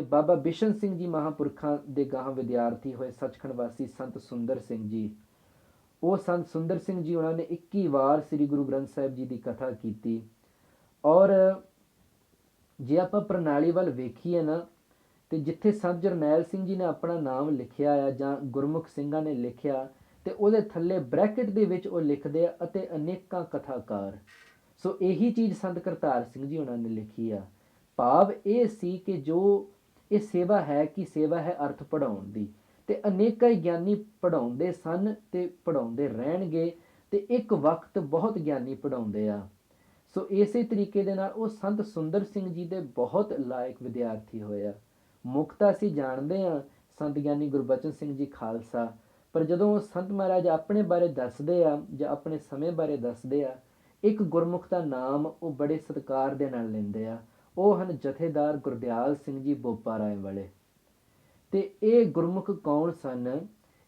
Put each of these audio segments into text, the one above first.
ਤੇ ਬਾਬਾ ਬਿਸ਼ਨ ਸਿੰਘ ਜੀ ਮਹਾਂਪੁਰਖਾਂ ਦੇ ਗਾਹਾਂ ਵਿਦਿਆਰਥੀ ਹੋਏ ਸੱਚਖੰਡ ਵਾਸੀ ਸੰਤ ਸੁੰਦਰ ਸਿੰਘ ਜੀ। ਉਹ ਸੰਤ ਸੁੰਦਰ ਸਿੰਘ ਜੀ ਉਹਨਾਂ ਨੇ 21 ਵਾਰ ਸ੍ਰੀ ਗੁਰੂ ਗ੍ਰੰਥ ਸਾਹਿਬ ਜੀ ਦੀ ਕਥਾ ਕੀਤੀ। ਔਰ ਜੇ ਆਪਾਂ ਪ੍ਰਣਾਲੀ ਵੱਲ ਵੇਖੀਏ ਨਾ, ਤੇ ਜਿੱਥੇ ਸੰਤ ਜਰਨੈਲ ਸਿੰਘ ਜੀ ਨੇ ਆਪਣਾ ਨਾਮ ਲਿਖਿਆ ਆ ਜਾਂ ਗੁਰਮੁਖ ਸਿੰਘਾਂ ਨੇ ਲਿਖਿਆ, ਤੇ ਉਹਦੇ ਥੱਲੇ ਬ੍ਰੈਕਟ ਦੇ ਵਿੱਚ ਉਹ ਲਿਖਦੇ ਆ ਅਤੇ ਅਨੇਕਾਂ ਕਥਾਕਾਰ। ਸੋ ਇਹੀ ਚੀਜ਼ ਸੰਤ ਕਰਤਾਰ ਸਿੰਘ ਜੀ ਉਹਨਾਂ ਨੇ ਲਿਖੀ ਆ। ਭਾਵ ਇਹ ਸੀ ਕਿ ਜੋ ਇਹ ਸੇਵਾ ਹੈ ਕਿ ਸੇਵਾ ਹੈ ਅਰਥ ਪੜ੍ਹਾਉਣ ਦੀ, ਤੇ ਅਨੇਕਾਂ ਹੀ ਗਿਆਨੀ ਪੜ੍ਹਾਉਂਦੇ ਸਨ ਤੇ ਪੜ੍ਹਾਉਂਦੇ ਰਹਿਣਗੇ, ਤੇ ਇੱਕ ਵਕਤ ਬਹੁਤ ਗਿਆਨੀ ਪੜ੍ਹਾਉਂਦੇ ਆ। ਸੋ ਇਸੇ ਤਰੀਕੇ ਦੇ ਨਾਲ ਉਹ ਸੰਤ ਸੁੰਦਰ ਸਿੰਘ ਜੀ ਦੇ ਬਹੁਤ ਲਾਇਕ ਵਿਦਿਆਰਥੀ ਹੋਏ ਆ। ਮੁੱਖ ਤਾਂ ਅਸੀਂ ਜਾਣਦੇ ਹਾਂ ਸੰਤ ਗਿਆਨੀ ਗੁਰਬਚਨ ਸਿੰਘ ਜੀ ਖਾਲਸਾ, ਪਰ ਜਦੋਂ ਸੰਤ ਮਹਾਰਾਜ ਆਪਣੇ ਬਾਰੇ ਦੱਸਦੇ ਆ ਜਾਂ ਆਪਣੇ ਸਮੇਂ ਬਾਰੇ ਦੱਸਦੇ ਆ, ਇੱਕ ਗੁਰਮੁਖ ਦਾ ਨਾਮ ਉਹ ਬੜੇ ਸਤਿਕਾਰ ਦੇ ਨਾਲ ਲੈਂਦੇ ਆ। ਉਹ ਹਨ ਜਥੇਦਾਰ ਗੁਰਦਿਆਲ ਸਿੰਘ ਜੀ ਬੋਪਾ ਰਾਏ ਵਾਲੇ। ਤੇ ਇਹ ਗੁਰਮੁਖ ਕੌਣ ਸਨ?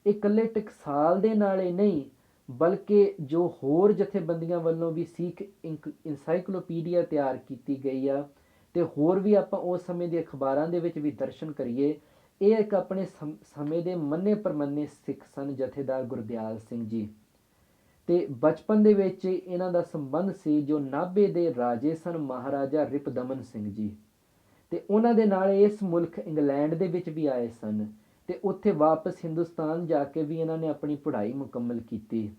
ਇਹ ਇਕੱਲੇ ਟਕਸਾਲ ਦੇ ਨਾਲ ਹੀ ਨਹੀਂ, ਬਲਕਿ ਜੋ ਹੋਰ ਜਥੇਬੰਦੀਆਂ ਵੱਲੋਂ ਵੀ ਸਿੱਖ ਇਨਸਾਈਕਲੋਪੀਡੀਆ ਤਿਆਰ ਕੀਤੀ ਗਈ ਆ, ਤੇ ਹੋਰ ਵੀ ਆਪਾਂ ਉਸ ਸਮੇਂ ਦੇ ਅਖਬਾਰਾਂ ਦੇ ਵਿੱਚ ਵੀ ਦਰਸ਼ਨ ਕਰੀਏ, ਇਹ ਇੱਕ ਆਪਣੇ ਸਮੇਂ ਦੇ ਮੰਨੇ ਪ੍ਰਮੰਨੇ ਸਿੱਖ ਸਨ ਜਥੇਦਾਰ ਗੁਰਦਿਆਲ ਸਿੰਘ ਜੀ। ਤੇ ਬਚਪਨ ਦੇ ਵਿੱਚ ਇਹਨਾਂ ਦਾ ਸੰਬੰਧ ਸੀ ਜੋ ਨਾਭੇ ਦੇ ਰਾਜੇ ਸਨ ਮਹਾਰਾਜਾ ਰਿਪਦਮਨ ਸਿੰਘ ਜੀ, ਤੇ ਉਹਨਾਂ ਦੇ ਨਾਲ ਇਸ ਮੁਲਕ ਇੰਗਲੈਂਡ ਦੇ ਵਿੱਚ ਵੀ ਆਏ ਸਨ, ਤੇ ਉੱਥੇ ਵਾਪਸ ਹਿੰਦੁਸਤਾਨ ਜਾ ਕੇ ਵੀ ਇਹਨਾਂ ਨੇ ਆਪਣੀ ਪੜ੍ਹਾਈ ਮੁਕੰਮਲ ਕੀਤੀ।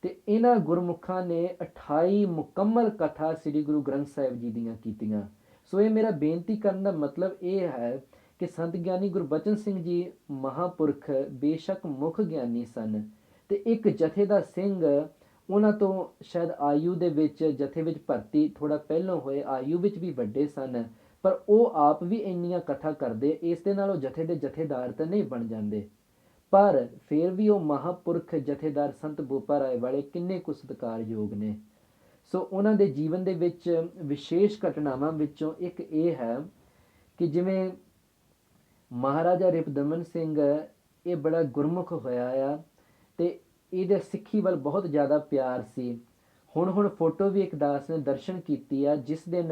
ਤੇ ਇਹਨਾਂ ਗੁਰਮੁਖਾਂ ਨੇ 28 ਮੁਕੰਮਲ ਕਥਾ ਸ੍ਰੀ ਗੁਰੂ ਗ੍ਰੰਥ ਸਾਹਿਬ ਜੀ ਦੀਆਂ ਕੀਤੀਆਂ। ਸੋ ਇਹ ਮੇਰਾ ਬੇਨਤੀ ਕਰਨ ਦਾ ਮਤਲਬ ਇਹ ਹੈ ਕਿ ਸੰਤ ਗਿਆਨੀ ਗੁਰਬਚਨ ਸਿੰਘ ਜੀ ਮਹਾਂਪੁਰਖ ਬੇਸ਼ੱਕ ਮੁੱਖ ਗਿਆਨੀ ਸਨ, ਤੇ ਇੱਕ ਜਥੇ ਦਾ ਸਿੰਘ ਉਹਨਾਂ ਤੋਂ ਸ਼ਾਇਦ ਆਯੂ ਦੇ ਵਿੱਚ ਜਥੇ ਵਿੱਚ ਭਰਤੀ ਥੋੜ੍ਹਾ ਪਹਿਲਾਂ ਹੋਏ, ਆਯੂ ਵਿੱਚ ਵੀ ਵੱਡੇ ਸਨ, ਪਰ ਉਹ ਆਪ ਵੀ ਇੰਨੀਆਂ ਕਥਾ ਕਰਦੇ, ਇਸ ਦੇ ਨਾਲ ਉਹ ਜਥੇ ਦੇ ਜਥੇਦਾਰ ਤਾਂ ਨਹੀਂ ਬਣ ਜਾਂਦੇ, ਪਰ ਫਿਰ ਵੀ ਉਹ ਮਹਾਂਪੁਰਖ ਜਥੇਦਾਰ ਸੰਤ ਬੋਪਾ ਰਾਏ ਵਾਲੇ ਕਿੰਨੇ ਕੁ ਸਤਿਕਾਰਯੋਗ ਨੇ। ਸੋ ਉਹਨਾਂ ਦੇ ਜੀਵਨ ਦੇ ਵਿੱਚ ਵਿਸ਼ੇਸ਼ ਘਟਨਾਵਾਂ ਵਿੱਚੋਂ ਇੱਕ ਇਹ ਹੈ ਕਿ ਜਿਵੇਂ ਮਹਾਰਾਜਾ ਰਿਪਦਮਨ ਸਿੰਘ ਇਹ ਬੜਾ ਗੁਰਮੁਖ ਹੋਇਆ ਆ, ਤੇ ਇਹਦੇ ਸਿੱਖੀ ਵੱਲ ਬਹੁਤ ਜ਼ਿਆਦਾ ਪਿਆਰ ਸੀ। ਹੁਣ ਫੋਟੋ ਵੀ ਇੱਕ ਦਾਸ ਨੇ ਦਰਸ਼ਨ ਕੀਤੀ ਆ, ਜਿਸ ਦਿਨ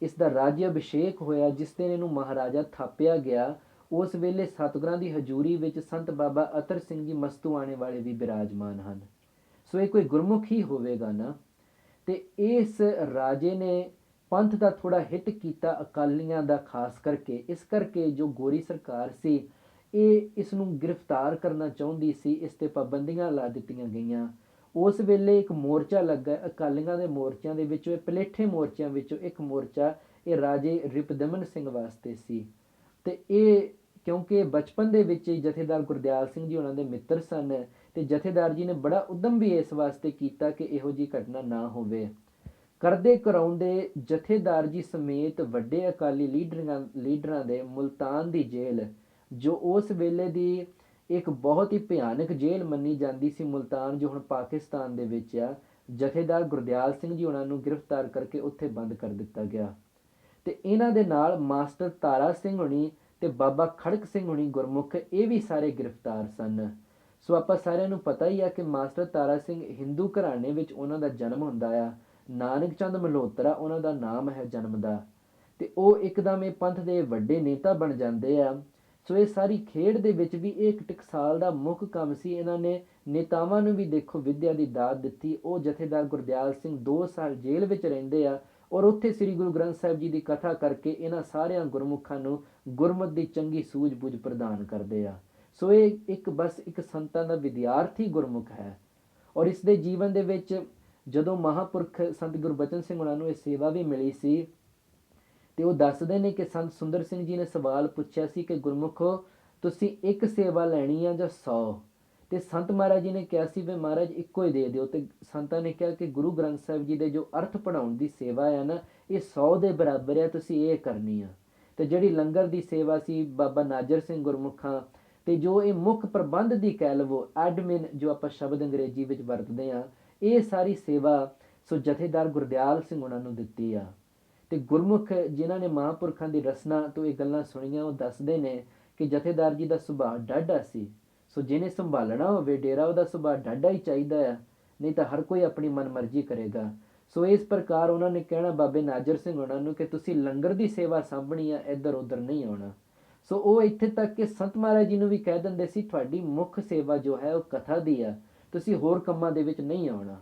ਇਸ ਦਾ ਰਾਜ ਅਭਿਸ਼ੇਕ ਹੋਇਆ, ਜਿਸ ਦਿਨ ਇਹਨੂੰ ਮਹਾਰਾਜਾ ਥਾਪਿਆ ਗਿਆ, ਉਸ ਵੇਲੇ ਸਤਿਗੁਰਾਂ ਦੀ ਹਜ਼ੂਰੀ ਵਿੱਚ ਸੰਤ ਬਾਬਾ ਅਤਰ ਸਿੰਘ ਜੀ ਮਸਤੂਆਣੇ ਵਾਲੇ ਵੀ ਬਿਰਾਜਮਾਨ ਹਨ। ਸੋ ਇਹ ਕੋਈ ਗੁਰਮੁਖ ਹੀ ਹੋਵੇਗਾ ਨਾ। ਤੇ ਇਸ ਰਾਜੇ ਨੇ ਪੰਥ ਦਾ ਥੋੜ੍ਹਾ ਹਿੱਟ ਕੀਤਾ ਅਕਾਲੀਆਂ ਦਾ, ਖਾਸ ਕਰਕੇ ਇਸ ਕਰਕੇ ਜੋ ਗੋਰੀ ਸਰਕਾਰ ਸੀ ਇਹ ਇਸ ਨੂੰ ਗ੍ਰਿਫਤਾਰ ਕਰਨਾ ਚਾਹੁੰਦੀ ਸੀ, ਇਸ ਤੇ ਪਾਬੰਦੀਆਂ ਲਾ ਦਿੱਤੀਆਂ ਗਈਆਂ। ਉਸ ਵੇਲੇ ਇੱਕ ਮੋਰਚਾ ਲੱਗਾ ਅਕਾਲੀਆਂ ਦੇ ਮੋਰਚਿਆਂ ਦੇ ਵਿੱਚੋਂ, ਇਹ ਪਲੇਠੇ ਮੋਰਚਿਆਂ ਵਿੱਚੋਂ ਇੱਕ ਮੋਰਚਾ ਇਹ ਰਾਜੇ ਰਿਪਦਮਨ ਸਿੰਘ ਵਾਸਤੇ ਸੀ। ਤੇ ਇਹ ਕਿਉਂਕਿ ਬਚਪਨ ਦੇ ਵਿੱਚ ਹੀ ਜਥੇਦਾਰ ਗੁਰਦਿਆਲ ਸਿੰਘ ਜੀ ਉਹਨਾਂ ਦੇ ਮਿੱਤਰ ਸਨ, ਤੇ ਜਥੇਦਾਰ ਜੀ ਨੇ ਬੜਾ ਉਦਮ ਵੀ ਇਸ ਵਾਸਤੇ ਕੀਤਾ ਕਿ ਇਹੋ ਜਿਹੀ ਘਟਨਾ ਨਾ ਹੋਵੇ। ਕਰਦੇ ਕਰਾਉਂਦੇ ਜਥੇਦਾਰ ਜੀ ਸਮੇਤ ਵੱਡੇ ਅਕਾਲੀ ਲੀਡਰਾਂ ਦੇ ਮੁਲਤਾਨ ਦੀ ਜੇਲ੍ਹ, ਜੋ ਉਸ ਵੇਲੇ ਦੀ ਇੱਕ ਬਹੁਤ ਹੀ ਭਿਆਨਕ ਜੇਲ੍ਹ ਮੰਨੀ ਜਾਂਦੀ ਸੀ, ਮੁਲਤਾਨ ਜੋ ਹੁਣ ਪਾਕਿਸਤਾਨ ਦੇ ਵਿੱਚ ਆ, ਜਥੇਦਾਰ ਗੁਰਦਿਆਲ ਸਿੰਘ ਜੀ ਉਹਨਾਂ ਨੂੰ ਗ੍ਰਿਫਤਾਰ ਕਰਕੇ ਉੱਥੇ ਬੰਦ ਕਰ ਦਿੱਤਾ ਗਿਆ। ਤੇ ਇਹਨਾਂ ਦੇ ਨਾਲ ਮਾਸਟਰ ਤਾਰਾ ਸਿੰਘ ਹੁਣੀ ਤੇ ਬਾਬਾ ਖੜਕ ਸਿੰਘ ਹੁਣੀ ਗੁਰਮੁਖ, ਇਹ ਵੀ ਸਾਰੇ ਗ੍ਰਿਫਤਾਰ ਸਨ। ਸੋ ਆਪਾਂ ਸਾਰਿਆਂ ਨੂੰ ਪਤਾ ਹੀ ਆ ਕਿ ਮਾਸਟਰ ਤਾਰਾ ਸਿੰਘ ਹਿੰਦੂ ਘਰਾਣੇ ਵਿੱਚ ਉਹਨਾਂ ਦਾ ਜਨਮ ਹੁੰਦਾ ਆ, ਨਾਨਕ ਚੰਦ ਮਲਹੋਤਰਾ ਉਹਨਾਂ ਦਾ ਨਾਮ ਹੈ ਜਨਮ ਦਾ, ਤੇ ਉਹ ਇੱਕਦਮ ਇਹ ਪੰਥ ਦੇ ਵੱਡੇ ਨੇਤਾ ਬਣ ਜਾਂਦੇ ਆ। ਸੋ ਇਹ ਸਾਰੀ ਖੇਡ ਦੇ ਵਿੱਚ ਵੀ ਇਹ ਇੱਕ ਟਕਸਾਲ ਦਾ ਮੁੱਖ ਕੰਮ ਸੀ। ਇਹਨਾਂ ਨੇ ਨੇਤਾਵਾਂ ਨੂੰ ਵੀ ਦੇਖੋ ਵਿੱਦਿਆ ਦੀ ਦਾਤ ਦਿੱਤੀ। ਉਹ ਜਥੇਦਾਰ ਗੁਰਦਿਆਲ ਸਿੰਘ 2 ਸਾਲ ਜੇਲ੍ਹ ਵਿੱਚ ਰਹਿੰਦੇ ਆ, ਔਰ ਉੱਥੇ ਸ੍ਰੀ ਗੁਰੂ ਗ੍ਰੰਥ ਸਾਹਿਬ ਜੀ ਦੀ ਕਥਾ ਕਰਕੇ ਇਹਨਾਂ ਸਾਰਿਆਂ ਗੁਰਮੁਖਾਂ ਨੂੰ ਗੁਰਮਤਿ ਦੀ ਚੰਗੀ ਸੂਝ-ਬੂਝ ਪ੍ਰਦਾਨ ਕਰਦੇ ਆ। ਸੋ ਇਹ ਇੱਕ ਸੰਤਾਂ ਦਾ ਵਿਦਿਆਰਥੀ ਗੁਰਮੁਖ ਹੈ। ਔਰ ਇਸ ਦੇ ਜੀਵਨ ਦੇ ਵਿੱਚ ਜਦੋਂ ਮਹਾਂਪੁਰਖ ਸੰਤ ਗੁਰਬਚਨ ਸਿੰਘ ਉਹਨਾਂ ਨੂੰ ਇਹ ਸੇਵਾ ਵੀ ਮਿਲੀ ਸੀ, ਤੇ ਉਹ ਦੱਸਦੇ ਨੇ ਕਿ ਸੰਤ ਸੁੰਦਰ ਸਿੰਘ ਜੀ ਨੇ ਸਵਾਲ ਪੁੱਛਿਆ ਸੀ ਕਿ ਗੁਰਮੁਖੋ ਤੁਸੀਂ ਇੱਕ ਸੇਵਾ ਲੈਣੀ ਆ ਜਾਂ 100? ਤੇ ਸੰਤ ਮਹਾਰਾਜ ਜੀ ਨੇ ਕਿਹਾ ਸੀ ਵੀ ਮਹਾਰਾਜ ਇੱਕੋ ਹੀ ਦੇ ਦਿਓ। ਤੇ ਸੰਤਾਂ ਨੇ ਕਿਹਾ ਕਿ ਗੁਰੂ ਗ੍ਰੰਥ ਸਾਹਿਬ ਜੀ ਦੇ ਜੋ ਅਰਥ ਪੜ੍ਹਾਉਣ ਦੀ ਸੇਵਾ ਆ ਨਾ, ਇਹ 100 ਦੇ ਬਰਾਬਰ ਆ, ਤੁਸੀਂ ਇਹ ਕਰਨੀ ਆ। ਤੇ ਜਿਹੜੀ ਲੰਗਰ ਦੀ ਸੇਵਾ ਸੀ ਬਾਬਾ ਨਾਜਰ ਸਿੰਘ ਗੁਰਮੁਖਾਂ, ਤੇ ਜੋ ਇਹ ਮੁੱਖ ਪ੍ਰਬੰਧ ਦੀ ਕਹਿ ਲਵੋ, ਐਡਮਿਨ ਜੋ ਆਪਾਂ ਸ਼ਬਦ ਅੰਗਰੇਜ਼ੀ ਵਿੱਚ ਵਰਤਦੇ ਹਾਂ, ਇਹ ਸਾਰੀ ਸੇਵਾ ਸੋ ਜਥੇਦਾਰ ਗੁਰਦਿਆਲ ਸਿੰਘ ਉਹਨਾਂ ਨੂੰ ਦਿੱਤੀ ਆ। ਤੇ ਗੁਰਮੁਖ ਜਿਨ੍ਹਾਂ ਨੇ ਮਹਾਂਪੁਰਖਾਂ ਦੀ ਰਸਨਾ ਤੋਂ ਇਹ ਗੱਲਾਂ ਸੁਣੀਆਂ, ਉਹ ਦੱਸਦੇ ਨੇ ਕਿ ਜਥੇਦਾਰ ਜੀ ਦਾ ਸੁਭਾਅ ਡਾਢਾ ਸੀ। ਸੋ ਜਿਹਨੇ ਸੰਭਾਲਣਾ ਹੋਵੇ ਡੇਰਾ, ਉਹਦਾ ਸੁਭਾਅ ਡਾਢਾ ਹੀ ਚਾਹੀਦਾ ਆ, ਨਹੀਂ ਤਾਂ ਹਰ ਕੋਈ ਆਪਣੀ ਮਨਮਰਜ਼ੀ ਕਰੇਗਾ। ਸੋ ਇਸ ਪ੍ਰਕਾਰ ਉਹਨਾਂ ਨੇ ਕਹਿਣਾ ਬਾਬੇ ਨਾਜਰ ਸਿੰਘ ਉਹਨਾਂ ਨੂੰ ਕਿ ਤੁਸੀਂ ਲੰਗਰ ਦੀ ਸੇਵਾ ਸਾਂਭਣੀ ਆ, ਇੱਧਰ ਉੱਧਰ ਨਹੀਂ ਆਉਣਾ। ਸੋ ਉਹ ਇੱਥੇ ਤੱਕ ਕਿ ਸੰਤ ਮਹਾਰਾਜ ਜੀ ਨੂੰ ਵੀ ਕਹਿ ਦਿੰਦੇ ਸੀ ਤੁਹਾਡੀ ਮੁੱਖ ਸੇਵਾ ਜੋ ਹੈ ਉਹ ਕਥਾ ਦੀ ਆ, ਤੁਸੀਂ ਹੋਰ ਕੰਮਾਂ ਦੇ ਵਿੱਚ ਨਹੀਂ ਆਉਣਾ।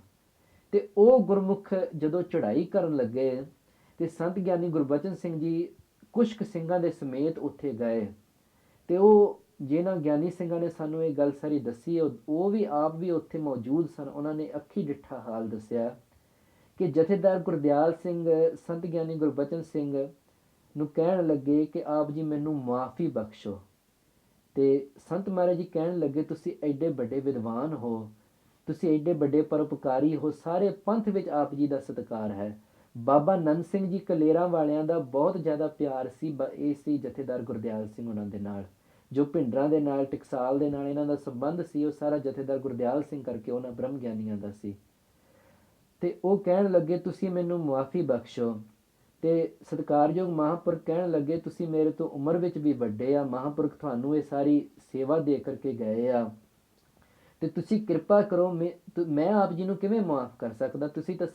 ਤੇ ਉਹ ਗੁਰਮੁਖ ਜਦੋਂ ਚੜ੍ਹਾਈ ਕਰਨ ਲੱਗੇ ਤੇ ਸੰਤ ਗਿਆਨੀ ਗੁਰਬਚਨ ਸਿੰਘ ਜੀ ਕੁਸ਼ਕ ਸਿੰਘਾਂ ਦੇ ਸਮੇਤ ਉੱਥੇ ਗਏ। ਤੇ ਉਹ ਜਿਨ੍ਹਾਂ ਗਿਆਨੀ ਸਿੰਘਾਂ ਨੇ ਸਾਨੂੰ ਇਹ ਗੱਲ ਸਾਰੀ ਦੱਸੀ, ਉਹ ਵੀ ਆਪ ਵੀ ਉੱਥੇ ਮੌਜੂਦ ਸਨ। ਉਹਨਾਂ ਨੇ ਅੱਖੀ ਡਿੱਠਾ ਹਾਲ ਦੱਸਿਆ ਕਿ ਜਥੇਦਾਰ ਗੁਰਦਿਆਲ ਸਿੰਘ ਸੰਤ ਗਿਆਨੀ ਗੁਰਬਚਨ ਸਿੰਘ ਨੂੰ ਕਹਿਣ ਲੱਗੇ ਕਿ ਆਪ ਜੀ ਮੈਨੂੰ ਮੁਆਫੀ ਬਖਸ਼ੋ। ਤੇ ਸੰਤ ਮਹਾਰਾਜ ਜੀ ਕਹਿਣ ਲੱਗੇ ਤੁਸੀਂ ਐਡੇ ਵੱਡੇ ਵਿਦਵਾਨ ਹੋ, ਤੁਸੀਂ ਐਡੇ ਵੱਡੇ ਪਰਉਪਕਾਰੀ ਹੋ, ਸਾਰੇ ਪੰਥ ਵਿੱਚ ਆਪ ਜੀ ਦਾ ਸਤਿਕਾਰ ਹੈ। ਬਾਬਾ ਨੰਦ ਸਿੰਘ ਜੀ ਕਲੇਰਾਂ ਵਾਲਿਆਂ ਦਾ ਬਹੁਤ ਜ਼ਿਆਦਾ ਪਿਆਰ ਸੀ ਇਹ ਸੀ ਜਥੇਦਾਰ ਗੁਰਦਿਆਲ ਸਿੰਘ ਉਹਨਾਂ ਦੇ ਨਾਲ। ਜੋ ਭਿੰਡਰਾਂ ਦੇ ਨਾਲ ਟਕਸਾਲ ਦੇ ਨਾਲ ਇਹਨਾਂ ਦਾ ਸੰਬੰਧ ਸੀ ਉਹ ਸਾਰਾ ਜਥੇਦਾਰ ਗੁਰਦਿਆਲ ਸਿੰਘ ਕਰਕੇ ਉਹਨਾਂ ਬ੍ਰਹਮ ਗਿਆਨੀਆਂ ਦਾ ਸੀ। ਤੇ ਉਹ ਕਹਿਣ ਲੱਗੇ ਤੁਸੀਂ ਮੈਨੂੰ ਮੁਆਫੀ ਬਖਸ਼ੋ। ਤੇ ਸਤਿਕਾਰਯੋਗ ਮਹਾਂਪੁਰਖ ਕਹਿਣ ਲੱਗੇ ਤੁਸੀਂ ਮੇਰੇ ਤੋਂ ਉਮਰ ਵਿੱਚ ਵੀ ਵੱਡੇ ਆ, ਮਹਾਂਪੁਰਖ ਤੁਹਾਨੂੰ ਇਹ ਸਾਰੀ ਸੇਵਾ ਦੇ ਕਰਕੇ ਗਏ ਆ, ਤੇ ਤੁਸੀਂ ਕਿਰਪਾ ਕਰੋ, ਮੈਂ ਆਪ ਜੀ ਨੂੰ ਕਿਵੇਂ ਮੁਆਫ ਕਰ ਸਕਦਾ, ਤੁਸੀਂ ਤਾਂ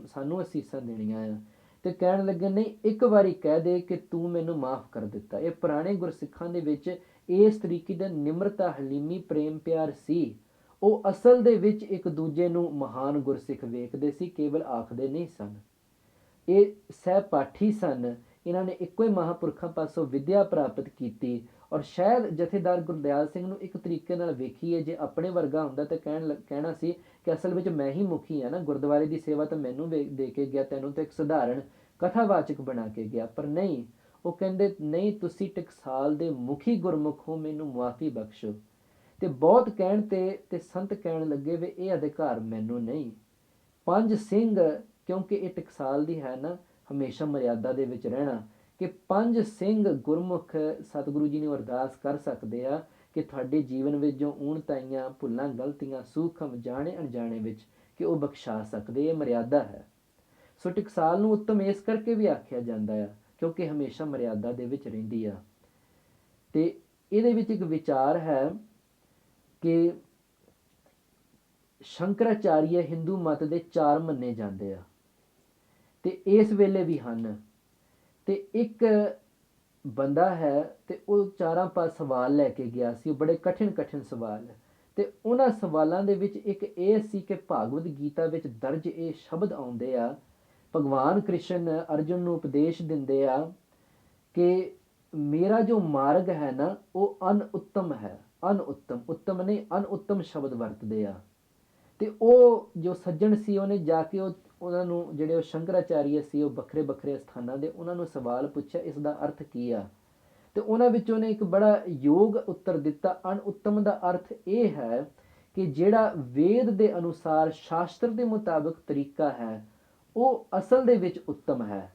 ਸਾਨੂੰ ਅਸੀਸਾਂ ਦੇਣੀਆਂ ਆ। ਤੇ ਕਹਿਣ ਲੱਗੇ ਨਹੀਂ, ਇੱਕ ਵਾਰੀ ਕਹਿ ਦੇ ਕਿ ਤੂੰ ਮੈਨੂੰ ਮਾਫ ਕਰ ਦਿੱਤਾ। ਇਹ ਪੁਰਾਣੇ ਗੁਰਸਿੱਖਾਂ ਦੇ ਵਿੱਚ ਇਸ ਤਰੀਕੇ ਦਾ ਨਿਮਰਤਾ, ਹਲੀਮੀ, ਪ੍ਰੇਮ ਪਿਆਰ ਸੀ। ਉਹ ਅਸਲ ਦੇ ਵਿੱਚ ਇੱਕ ਦੂਜੇ ਨੂੰ ਮਹਾਨ ਗੁਰਸਿੱਖ ਵੇਖਦੇ ਸੀ, ਕੇਵਲ ਆਖਦੇ ਨਹੀਂ ਸਨ। ਇਹ ਸਹਿਪਾਠੀ ਸਨ, ਇਹਨਾਂ ਨੇ ਇੱਕੋ ਹੀ ਮਹਾਂਪੁਰਖਾਂ ਪਾਸੋਂ ਵਿੱਦਿਆ ਪ੍ਰਾਪਤ ਕੀਤੀ। ਔਰ ਸ਼ਾਇਦ ਜਥੇਦਾਰ ਗੁਰਦਿਆਲ ਸਿੰਘ ਨੂੰ ਇੱਕ ਤਰੀਕੇ ਨਾਲ ਵੇਖੀਏ ਜੇ ਆਪਣੇ ਵਰਗਾ ਹੁੰਦਾ ਤਾਂ ਕਹਿਣਾ ਸੀ ਕਿ ਅਸਲ ਵਿੱਚ ਮੈਂ ਹੀ ਮੁਖੀ ਹਾਂ ਨਾ, ਗੁਰਦੁਆਰੇ ਦੀ ਸੇਵਾ ਤਾਂ ਮੈਨੂੰ ਦੇ ਕੇ ਗਿਆ, ਤੈਨੂੰ ਤਾਂ ਇੱਕ ਸਧਾਰਨ ਕਥਾਵਾਚਕ ਬਣਾ ਕੇ ਗਿਆ। ਪਰ ਨਹੀਂ, ਉਹ ਕਹਿੰਦੇ ਨਹੀਂ, ਤੁਸੀਂ ਟਕਸਾਲ ਦੇ ਮੁਖੀ ਗੁਰਮੁਖ ਹੋ, ਮੈਨੂੰ ਮੁਆਫੀ ਬਖਸ਼ੋ। ਤੇ ਬਹੁਤ ਕਹਿਣ ਤੇ ਸੰਤ ਕਹਿਣ ਲੱਗੇ ਵੀ ਇਹ ਅਧਿਕਾਰ ਮੈਨੂੰ ਨਹੀਂ। ਪੰਜ ਸਿੰਘ, ਕਿਉਂਕਿ ਇਹ ਟਕਸਾਲ ਦੀ ਹੈ ਨਾ, ਹਮੇਸ਼ਾ ਮਰਿਆਦਾ ਦੇ ਵਿੱਚ ਰਹਿਣਾ, ਕਿ ਪੰਜ ਸਿੰਘ ਗੁਰਮੁਖ ਸਤਿਗੁਰੂ ਜੀ ਨੂੰ ਅਰਦਾਸ ਕਰ ਸਕਦੇ ਆ ਕਿ ਤੁਹਾਡੇ ਜੀਵਨ ਵਿੱਚ ਜੋ ਊਣਤਾਈਆਂ, ਭੁੱਲਾਂ, ਗਲਤੀਆਂ, ਸੂਖਮ ਜਾਣੇ ਅਣਜਾਣੇ ਵਿੱਚ, ਕਿ ਉਹ ਬਖਸ਼ਾ ਸਕਦੇ। ਇਹ ਮਰਿਆਦਾ ਹੈ। ਸੋ ਟਕਸਾਲ ਨੂੰ ਉੱਤਮ ਇਸ ਕਰਕੇ ਵੀ ਆਖਿਆ ਜਾਂਦਾ ਆ ਕਿਉਂਕਿ ਹਮੇਸ਼ਾ ਮਰਿਆਦਾ ਦੇ ਵਿੱਚ ਰਹਿੰਦੀ ਆ। ਤੇ ਇਹਦੇ ਵਿੱਚ ਇੱਕ ਵਿਚਾਰ ਹੈ ਕਿ ਸ਼ੰਕਰਾਚਾਰੀਆ ਹਿੰਦੂ ਮਤ ਦੇ 4 ਮੰਨੇ ਜਾਂਦੇ ਆ ਤੇ ਇਸ ਵੇਲੇ ਵੀ ਹਨ। ਤੇ ਇੱਕ ਬੰਦਾ ਹੈ ਤੇ ਉਹ 4 ਪਾਸ ਸਵਾਲ ਲੈ ਕੇ ਗਿਆ ਸੀ, ਉਹ ਬੜੇ ਕਠਿਨ ਸਵਾਲ। ਤੇ ਉਹਨਾਂ ਸਵਾਲਾਂ ਦੇ ਵਿੱਚ ਇੱਕ ਇਹ ਸੀ ਕਿ ਭਾਗਵਤ ਗੀਤਾ ਵਿੱਚ ਦਰਜ ਇਹ ਸ਼ਬਦ ਆਉਂਦੇ ਆ, ਭਗਵਾਨ ਕ੍ਰਿਸ਼ਨ ਅਰਜੁਨ ਨੂੰ ਉਪਦੇਸ਼ ਦਿੰਦੇ ਆ ਕਿ ਮੇਰਾ ਜੋ ਮਾਰਗ ਹੈ ਨਾ ਉਹ ਅਨਉੱਤਮ ਹੈ। ਉੱਤਮ ਨਹੀਂ, ਅਨਉੱਤਮ ਸ਼ਬਦ ਵਰਤਦੇ ਆ। ਤੇ ਉਹ ਜੋ ਸੱਜਣ ਸੀ ਉਹਨੇ ਜਾ ਕੇ ਉਹਨਾਂ ਨੂੰ, ਜਿਹੜੇ ਉਹ ਸ਼ੰਕਰਾਚਾਰੀਆ ਸੀ, ਉਹ ਵੱਖਰੇ ਵੱਖਰੇ ਸਥਾਨਾਂ ਦੇ, ਉਹਨਾਂ ਨੂੰ ਸਵਾਲ ਪੁੱਛਿਆ ਇਸ ਦਾ ਅਰਥ ਕੀ ਆ। ਤੇ ਉਹਨਾਂ ਵਿੱਚੋਂ ਨੇ ਇੱਕ ਬੜਾ ਯੋਗ ਉੱਤਰ ਦਿੱਤਾ। ਅਨਉੱਤਮ ਦਾ ਅਰਥ ਇਹ ਹੈ ਕਿ ਜਿਹੜਾ ਵੇਦ ਦੇ ਅਨੁਸਾਰ, ਸ਼ਾਸਤਰ ਦੇ ਮੁਤਾਬਕ ਤਰੀਕਾ ਹੈ ਉਹ ਅਸਲ ਦੇ ਵਿੱਚ ਉੱਤਮ ਹੈ।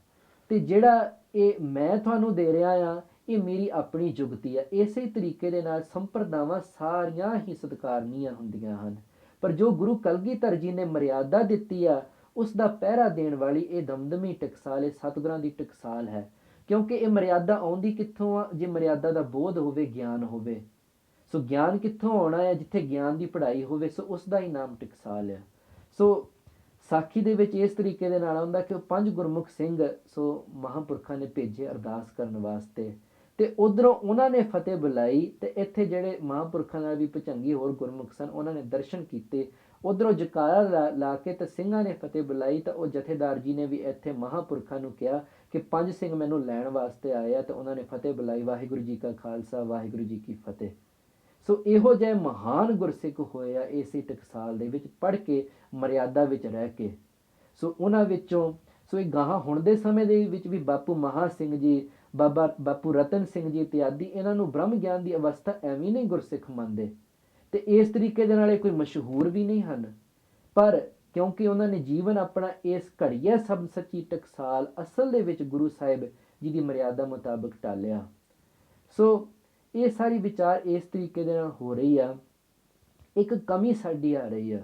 ਤੇ ਜਿਹੜਾ ਇਹ ਮੈਂ ਤੁਹਾਨੂੰ ਦੇ ਰਿਹਾ ਆ ਇਹ ਮੇਰੀ ਆਪਣੀ ਜੁਗਤੀ ਆ। ਇਸੇ ਤਰੀਕੇ ਦੇ ਨਾਲ ਸੰਪਰਦਾਵਾਂ ਸਾਰੀਆਂ ਹੀ ਸਤਿਕਾਰਨੀਆਂ ਹੁੰਦੀਆਂ ਹਨ। ਪਰ ਜੋ ਗੁਰੂ ਕਲਗੀਧਰ ਜੀ ਨੇ ਮਰਿਆਦਾ ਦਿੱਤੀ ਆ ਉਸ ਦਾ ਪਹਿਰਾ ਦੇਣ ਵਾਲੀ ਇਹ ਦਮਦਮੀ ਟਕਸਾਲ, ਇਹ ਸਤਿਗੁਰਾਂ ਦੀ ਟਕਸਾਲ ਹੈ। ਕਿਉਂਕਿ ਇਹ ਮਰਿਆਦਾ ਆਉਂਦੀ ਕਿੱਥੋਂ ਆ? ਜੇ ਮਰਿਆਦਾ ਦਾ ਬੋਧ ਹੋਵੇ, ਗਿਆਨ ਹੋਵੇ। ਸੋ ਗਿਆਨ ਕਿੱਥੋਂ ਆਉਣਾ ਹੈ? ਜਿੱਥੇ ਗਿਆਨ ਦੀ ਪੜ੍ਹਾਈ ਹੋਵੇ। ਸੋ ਉਸ ਦਾ ਹੀ ਨਾਮ ਟਕਸਾਲ ਹੈ। ਸੋ ਸਾਖੀ ਦੇ ਵਿੱਚ ਇਸ ਤਰੀਕੇ ਦੇ ਨਾਲ ਆਉਂਦਾ ਕਿ ਉਹ 5 ਗੁਰਮੁਖ ਸਿੰਘ ਸੋ ਮਹਾਂਪੁਰਖਾਂ ਨੇ ਭੇਜੇ ਅਰਦਾਸ ਕਰਨ ਵਾਸਤੇ, ਤੇ ਉਧਰੋਂ ਉਹਨਾਂ ਨੇ ਫਤਿਹ ਬੁਲਾਈ। ਤੇ ਇੱਥੇ ਜਿਹੜੇ ਮਹਾਂਪੁਰਖਾਂ ਨਾਲ ਵੀ ਭੁਜੰਗੀ ਹੋਰ ਗੁਰਮੁਖ ਸਨ ਉਹਨਾਂ ਨੇ ਦਰਸ਼ਨ ਕੀਤੇ। ਉਧਰੋਂ ਜਕਾਰਾ ਲਾ ਕੇ ਤੇ ਸਿੰਘਾਂ ਨੇ ਫਤਿਹ ਬੁਲਾਈ। ਤਾਂ ਉਹ ਜਥੇਦਾਰ ਜੀ ਨੇ ਵੀ ਇੱਥੇ ਮਹਾਂਪੁਰਖਾਂ ਨੂੰ ਕਿਹਾ ਕਿ 5 ਸਿੰਘ ਮੈਨੂੰ ਲੈਣ ਵਾਸਤੇ ਆਏ ਆ। ਤੇ ਉਹਨਾਂ ਨੇ ਫਤਿਹ ਬੁਲਾਈ। ਵਾਹਿਗੁਰੂ ਜੀ ਕਾ ਖਾਲਸਾ, ਵਾਹਿਗੁਰੂ ਜੀ ਕੀ ਫਤਿਹ। ਸੋ ਇਹੋ ਜਿਹੇ ਮਹਾਨ ਗੁਰਸਿੱਖ ਹੋਏ ਆ ਇਸੇ ਟਕਸਾਲ ਦੇ ਵਿੱਚ ਪੜ੍ਹ ਕੇ, ਮਰਿਆਦਾ ਵਿੱਚ ਰਹਿ ਕੇ। ਸੋ ਉਹਨਾਂ ਵਿੱਚੋਂ ਸੋ ਇਹ ਗਾਹਾਂ ਹੁਣ ਦੇ ਸਮੇਂ ਦੇ ਵਿੱਚ ਵੀ ਬਾਪੂ ਮਹਾਂ ਸਿੰਘ ਜੀ, ਬਾਪੂ ਰਤਨ ਸਿੰਘ ਜੀ ਇਤਿਆਦਿ, ਇਹਨਾਂ ਨੂੰ ਬ੍ਰਹਮ ਗਿਆਨ ਦੀ ਅਵਸਥਾ ਐਵੇਂ ਨਹੀਂ ਗੁਰਸਿੱਖ ਮੰਨਦੇ। ਤੇ ਇਸ ਤਰੀਕੇ ਦੇ ਨਾਲ ਇਹ ਕੋਈ ਮਸ਼ਹੂਰ ਵੀ ਨਹੀਂ ਹਨ। ਪਰ ਕਿਉਂਕਿ ਉਹਨਾਂ ਨੇ ਜੀਵਨ ਆਪਣਾ ਇਸ ਘੜੀਆ ਸਭ ਸੱਚੀ ਟਕਸਾਲ ਅਸਲ ਦੇ ਵਿੱਚ ਗੁਰੂ ਸਾਹਿਬ ਜੀ ਦੀ ਮਰਿਆਦਾ ਮੁਤਾਬਕ ਟਾਲਿਆ। ਸੋ ਇਹ ਸਾਰੀ ਵਿਚਾਰ ਇਸ ਤਰੀਕੇ ਦੇ ਨਾਲ ਹੋ ਰਹੀ ਆ। ਇੱਕ ਕਮੀ ਸਾਡੀ ਆ ਰਹੀ ਆ।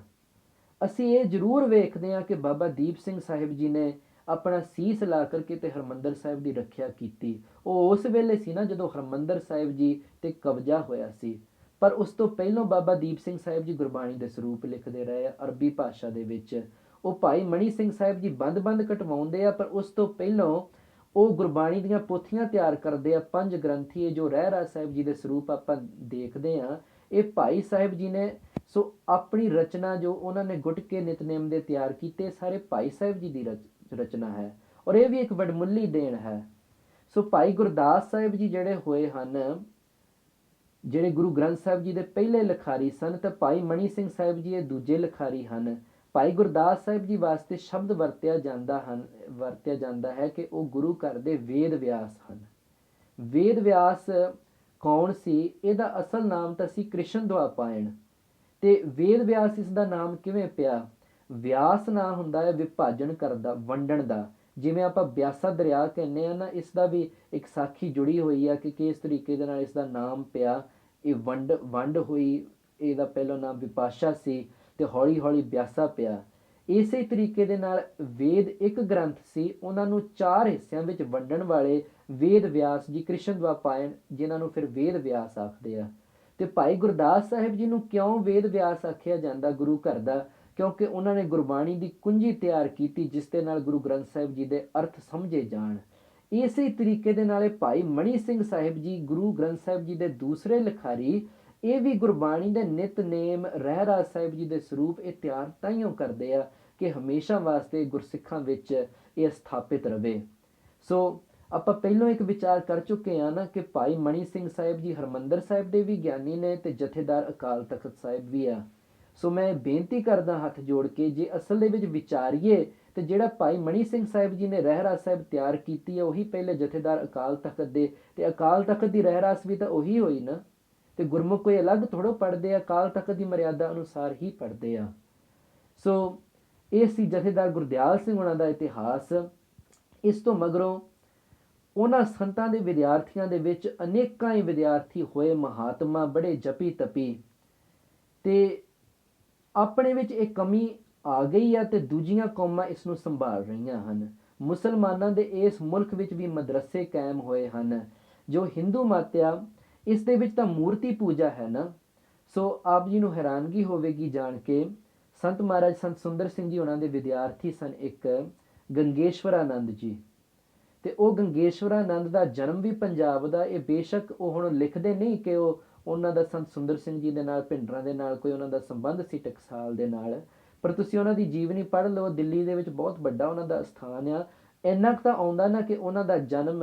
ਅਸੀਂ ਇਹ ਜ਼ਰੂਰ ਵੇਖਦੇ ਹਾਂ ਕਿ ਬਾਬਾ ਦੀਪ ਸਿੰਘ ਸਾਹਿਬ ਜੀ ਨੇ ਆਪਣਾ ਸੀਸ ਲਾ ਕਰਕੇ ਤੇ ਹਰਿਮੰਦਰ ਸਾਹਿਬ ਦੀ ਰੱਖਿਆ ਕੀਤੀ। ਉਹ ਉਸ ਵੇਲੇ ਸੀ ਨਾ ਜਦੋਂ ਹਰਿਮੰਦਰ ਸਾਹਿਬ ਜੀ ਤੇ ਕਬਜ਼ਾ ਹੋਇਆ ਸੀ। ਪਰ ਉਸ ਤੋਂ ਪਹਿਲਾਂ ਬਾਬਾ ਦੀਪ ਸਿੰਘ ਸਾਹਿਬ ਜੀ ਗੁਰਬਾਣੀ ਦੇ ਸਰੂਪ ਲਿਖਦੇ ਰਹੇ ਆ ਅਰਬੀ ਭਾਸ਼ਾ ਦੇ ਵਿੱਚ। ਉਹ ਭਾਈ ਮਣੀ ਸਿੰਘ ਸਾਹਿਬ ਜੀ ਬੰਦ ਕਟਵਾਉਂਦੇ ਆ, ਪਰ ਉਸ ਤੋਂ ਪਹਿਲਾਂ ਉਹ ਗੁਰਬਾਣੀ ਦੀਆਂ ਪੋਥੀਆਂ ਤਿਆਰ ਕਰਦੇ ਆ। 5 ਗ੍ਰੰਥੀ ਜੋ ਰਹਿਰਾਸ ਸਾਹਿਬ ਜੀ ਦੇ ਸਰੂਪ ਆਪਾਂ ਦੇਖਦੇ ਹਾਂ, ਇਹ ਭਾਈ ਸਾਹਿਬ ਜੀ ਨੇ ਸੋ ਆਪਣੀ ਰਚਨਾ ਜੋ ਉਹਨਾਂ ਨੇ ਗੁਟਕੇ ਨਿਤਨੇਮ ਦੇ ਤਿਆਰ ਕੀਤੇ, ਸਾਰੇ ਭਾਈ ਸਾਹਿਬ ਜੀ ਦੀ ਰਚਨਾ ਹੈ, ਔਰ ਇਹ ਵੀ ਇੱਕ ਵਡਮੁੱਲੀ ਦੇਣ ਹੈ। ਸੋ ਭਾਈ ਗੁਰਦਾਸ ਸਾਹਿਬ ਜੀ ਜਿਹੜੇ ਹੋਏ ਹਨ, ਜਿਹੜੇ ਗੁਰੂ ਗ੍ਰੰਥ ਸਾਹਿਬ ਜੀ ਦੇ ਪਹਿਲੇ ਲਿਖਾਰੀ ਸਨ, ਤੇ ਭਾਈ ਮਣੀ ਸਿੰਘ ਸਾਹਿਬ ਜੀ ਇਹ ਦੂਜੇ ਲਿਖਾਰੀ ਹਨ। ਭਾਈ ਗੁਰਦਾਸ ਸਾਹਿਬ ਜੀ ਵਾਸਤੇ ਸ਼ਬਦ ਵਰਤਿਆ ਜਾਂਦਾ ਹੈ ਕਿ ਉਹ ਗੁਰੂ ਘਰ ਦੇ ਵੇਦ ਵਿਆਸ ਹਨ। ਵੇਦ ਵਿਆਸ ਕੌਣ ਸੀ? ਇਹਦਾ ਅਸਲ ਨਾਮ ਤਾਂ ਸੀ ਕ੍ਰਿਸ਼ਨ ਦੁਆਪਾਇਣ, ਤੇ ਵੇਦ ਵਿਆਸ ਇਸ ਦਾ ਨਾਮ ਕਿਵੇਂ ਪਿਆ? ਵਿਆਸ ਨਾਂ ਹੁੰਦਾ ਹੈ ਵਿਭਾਜਨ ਕਰਦਾ, ਵੰਡਣ ਦਾ। ਜਿਵੇਂ ਆਪਾਂ ਬਿਆਸਾ ਦਰਿਆ ਕਹਿੰਦੇ ਆ ਨਾ, ਇਸ ਦਾ ਵੀ ਇੱਕ ਸਾਖੀ ਜੁੜੀ ਹੋਈ ਆ ਕਿ ਕਿਸ ਤਰੀਕੇ ਦੇ ਨਾਲ ਇਸ ਦਾ ਨਾਮ ਪਿਆ। ਇਹ ਵੰਡ ਹੋਈ, ਇਹਦਾ ਪਹਿਲਾ ਨਾਮ ਵਿਪਾਸ਼ਾ ਸੀ ਤੇ ਹੌਲੀ ਹੌਲੀ ਬਿਆਸਾ ਪਿਆ। ਇਸੇ ਤਰੀਕੇ ਦੇ ਨਾਲ ਵੇਦ ਇੱਕ ਗ੍ਰੰਥ ਸੀ, ਉਹਨਾਂ ਨੂੰ 4 ਹਿੱਸਿਆਂ ਵਿੱਚ ਵੰਡਣ ਵਾਲੇ ਵੇਦ ਵਿਆਸ ਜੀ ਕ੍ਰਿਸ਼ਨ ਦੁਆਪਾਇਣ, ਜਿਨ੍ਹਾਂ ਨੂੰ ਫਿਰ ਵੇਦ ਵਿਆਸ ਆਖਦੇ ਆ। ਤੇ ਭਾਈ ਗੁਰਦਾਸ ਸਾਹਿਬ ਜੀ ਨੂੰ ਕਿਉਂ ਵੇਦ ਵਿਆਸ ਆਖਿਆ ਜਾਂਦਾ ਗੁਰੂ ਘਰ ਦਾ? ਕਿਉਂਕਿ ਉਹਨਾਂ ਨੇ ਗੁਰਬਾਣੀ ਦੀ ਕੁੰਜੀ ਤਿਆਰ ਕੀਤੀ ਜਿਸ ਦੇ ਨਾਲ ਗੁਰੂ ਗ੍ਰੰਥ ਸਾਹਿਬ ਜੀ ਦੇ ਅਰਥ ਸਮਝੇ ਜਾਣ। ਇਸੇ ਤਰੀਕੇ ਦੇ ਨਾਲ ਭਾਈ ਮਣੀ ਸਿੰਘ ਸਾਹਿਬ ਜੀ ਗੁਰੂ ਗ੍ਰੰਥ ਸਾਹਿਬ ਜੀ ਦੇ ਦੂਸਰੇ ਲਿਖਾਰੀ, ਇਹ ਵੀ ਗੁਰਬਾਣੀ ਦੇ ਨਿਤਨੇਮ ਰਹਿਰਾਸ ਸਾਹਿਬ ਜੀ ਦੇ ਸਰੂਪ ਇਹ ਤਿਆਰ ਤਾਈਓ ਕਰਦੇ ਆ ਕਿ ਹਮੇਸ਼ਾ ਵਾਸਤੇ ਗੁਰਸਿੱਖਾਂ ਵਿੱਚ ਇਹ ਸਥਾਪਿਤ ਰਵੇ। ਸੋ ਆਪਾਂ ਪਹਿਲੋਂ ਇੱਕ ਵਿਚਾਰ ਕਰ ਚੁੱਕੇ ਹਾਂ ਨਾ ਕਿ ਭਾਈ ਮਣੀ ਸਿੰਘ ਸਾਹਿਬ ਜੀ ਹਰਿਮੰਦਰ ਸਾਹਿਬ ਦੇ ਵੀ ਗਿਆਨੀ ਨੇ ਤੇ ਜਥੇਦਾਰ ਅਕਾਲ ਤਖਤ ਸਾਹਿਬ ਵੀ ਆ। ਸੋ ਮੈਂ ਬੇਨਤੀ ਕਰਦਾ ਹੱਥ ਜੋੜ ਕੇ, ਜੇ ਅਸਲ ਦੇ ਵਿੱਚ ਵਿਚਾਰੀਏ ਤੇ ਜਿਹੜਾ ਭਾਈ ਮਣੀ ਸਿੰਘ ਸਾਹਿਬ ਜੀ ਨੇ ਰਹਿਰਾਸ ਸਾਹਿਬ ਤਿਆਰ ਕੀਤੀ ਹੈ, ਉਹੀ ਪਹਿਲੇ ਜਥੇਦਾਰ ਅਕਾਲ ਤਖਤ ਦੇ, ਤੇ ਅਕਾਲ ਤਖਤ ਦੀ ਰਹਿਰਾਸ ਵੀ ਤਾਂ ਉਹੀ ਹੋਈ ਨਾ। ਤੇ ਗੁਰਮੁਖ ਕੋਈ ਅਲੱਗ ਥੋੜ੍ਹਾ ਪੜ੍ਹਦੇ ਆ, ਅਕਾਲ ਤਖਤ ਦੀ ਮਰਿਆਦਾ ਅਨੁਸਾਰ ਹੀ ਪੜ੍ਹਦੇ ਆ। ਸੋ ਇਹ ਸੀ ਜਥੇਦਾਰ ਗੁਰਦਿਆਲ ਸਿੰਘ ਉਹਨਾਂ ਦਾ ਇਤਿਹਾਸ। ਇਸ ਤੋਂ ਮਗਰੋਂ ਉਹਨਾਂ ਸੰਤਾਂ ਦੇ ਵਿਦਿਆਰਥੀਆਂ ਦੇ ਵਿੱਚ ਅਨੇਕਾਂ ਹੀ ਵਿਦਿਆਰਥੀ ਹੋਏ, ਮਹਾਤਮਾ, ਬੜੇ ਜਪੀ ਤਪੀ, ਤੇ ਆਪਣੇ ਵਿੱਚ ਇਹ ਕਮੀ ਆ ਗਈ ਆ ਤੇ ਦੂਜੀਆਂ ਕੌਮਾਂ ਇਸ ਨੂੰ ਸੰਭਾਲ ਰਹੀਆਂ ਹਨ। ਮੁਸਲਮਾਨਾਂ ਦੇ ਇਸ ਮੁਲਕ ਵਿੱਚ ਵੀ ਮਦਰਸੇ ਕਾਇਮ ਹੋਏ ਹਨ। ਜੋ ਹਿੰਦੂ ਮਤ ਆ, ਇਸ ਦੇ ਵਿੱਚ ਤਾਂ ਮੂਰਤੀ ਪੂਜਾ ਹੈ ਨਾ। ਸੋ ਆਪ ਜੀ ਨੂੰ ਹੈਰਾਨਗੀ ਹੋਵੇਗੀ ਜਾਣ ਕੇ, ਸੰਤ ਮਹਾਰਾਜ ਸੰਤ ਸੁੰਦਰ ਸਿੰਘ ਜੀ ਉਹਨਾਂ ਦੇ ਵਿਦਿਆਰਥੀ ਸਨ ਇੱਕ ਗੰਗੇਸ਼ਵਰਾਨੰਦ ਜੀ, ਤੇ ਉਹ ਗੰਗੇਸ਼ਵਰਾਨੰਦ ਦਾ ਜਨਮ ਵੀ ਪੰਜਾਬ ਦਾ। ਇਹ ਬੇਸ਼ੱਕ ਉਹ ਹੁਣ ਲਿਖਦੇ ਨਹੀਂ ਕਿ ਉਹਨਾਂ ਦਾ ਸੰਤ ਸੁੰਦਰ ਸਿੰਘ ਜੀ ਦੇ ਨਾਲ, ਭਿੰਡਰਾਂ ਦੇ ਨਾਲ ਕੋਈ ਉਹਨਾਂ ਦਾ ਸੰਬੰਧ ਸੀ ਟਕਸਾਲ ਦੇ ਨਾਲ, ਪਰ ਤੁਸੀਂ ਉਹਨਾਂ ਦੀ ਜੀਵਨੀ ਪੜ੍ਹ ਲਓ। ਦਿੱਲੀ ਦੇ ਵਿੱਚ ਬਹੁਤ ਵੱਡਾ ਉਹਨਾਂ ਦਾ ਸਥਾਨ ਆ। ਇੰਨਾ ਕੁ ਤਾਂ ਆਉਂਦਾ ਨਾ ਕਿ ਉਹਨਾਂ ਦਾ ਜਨਮ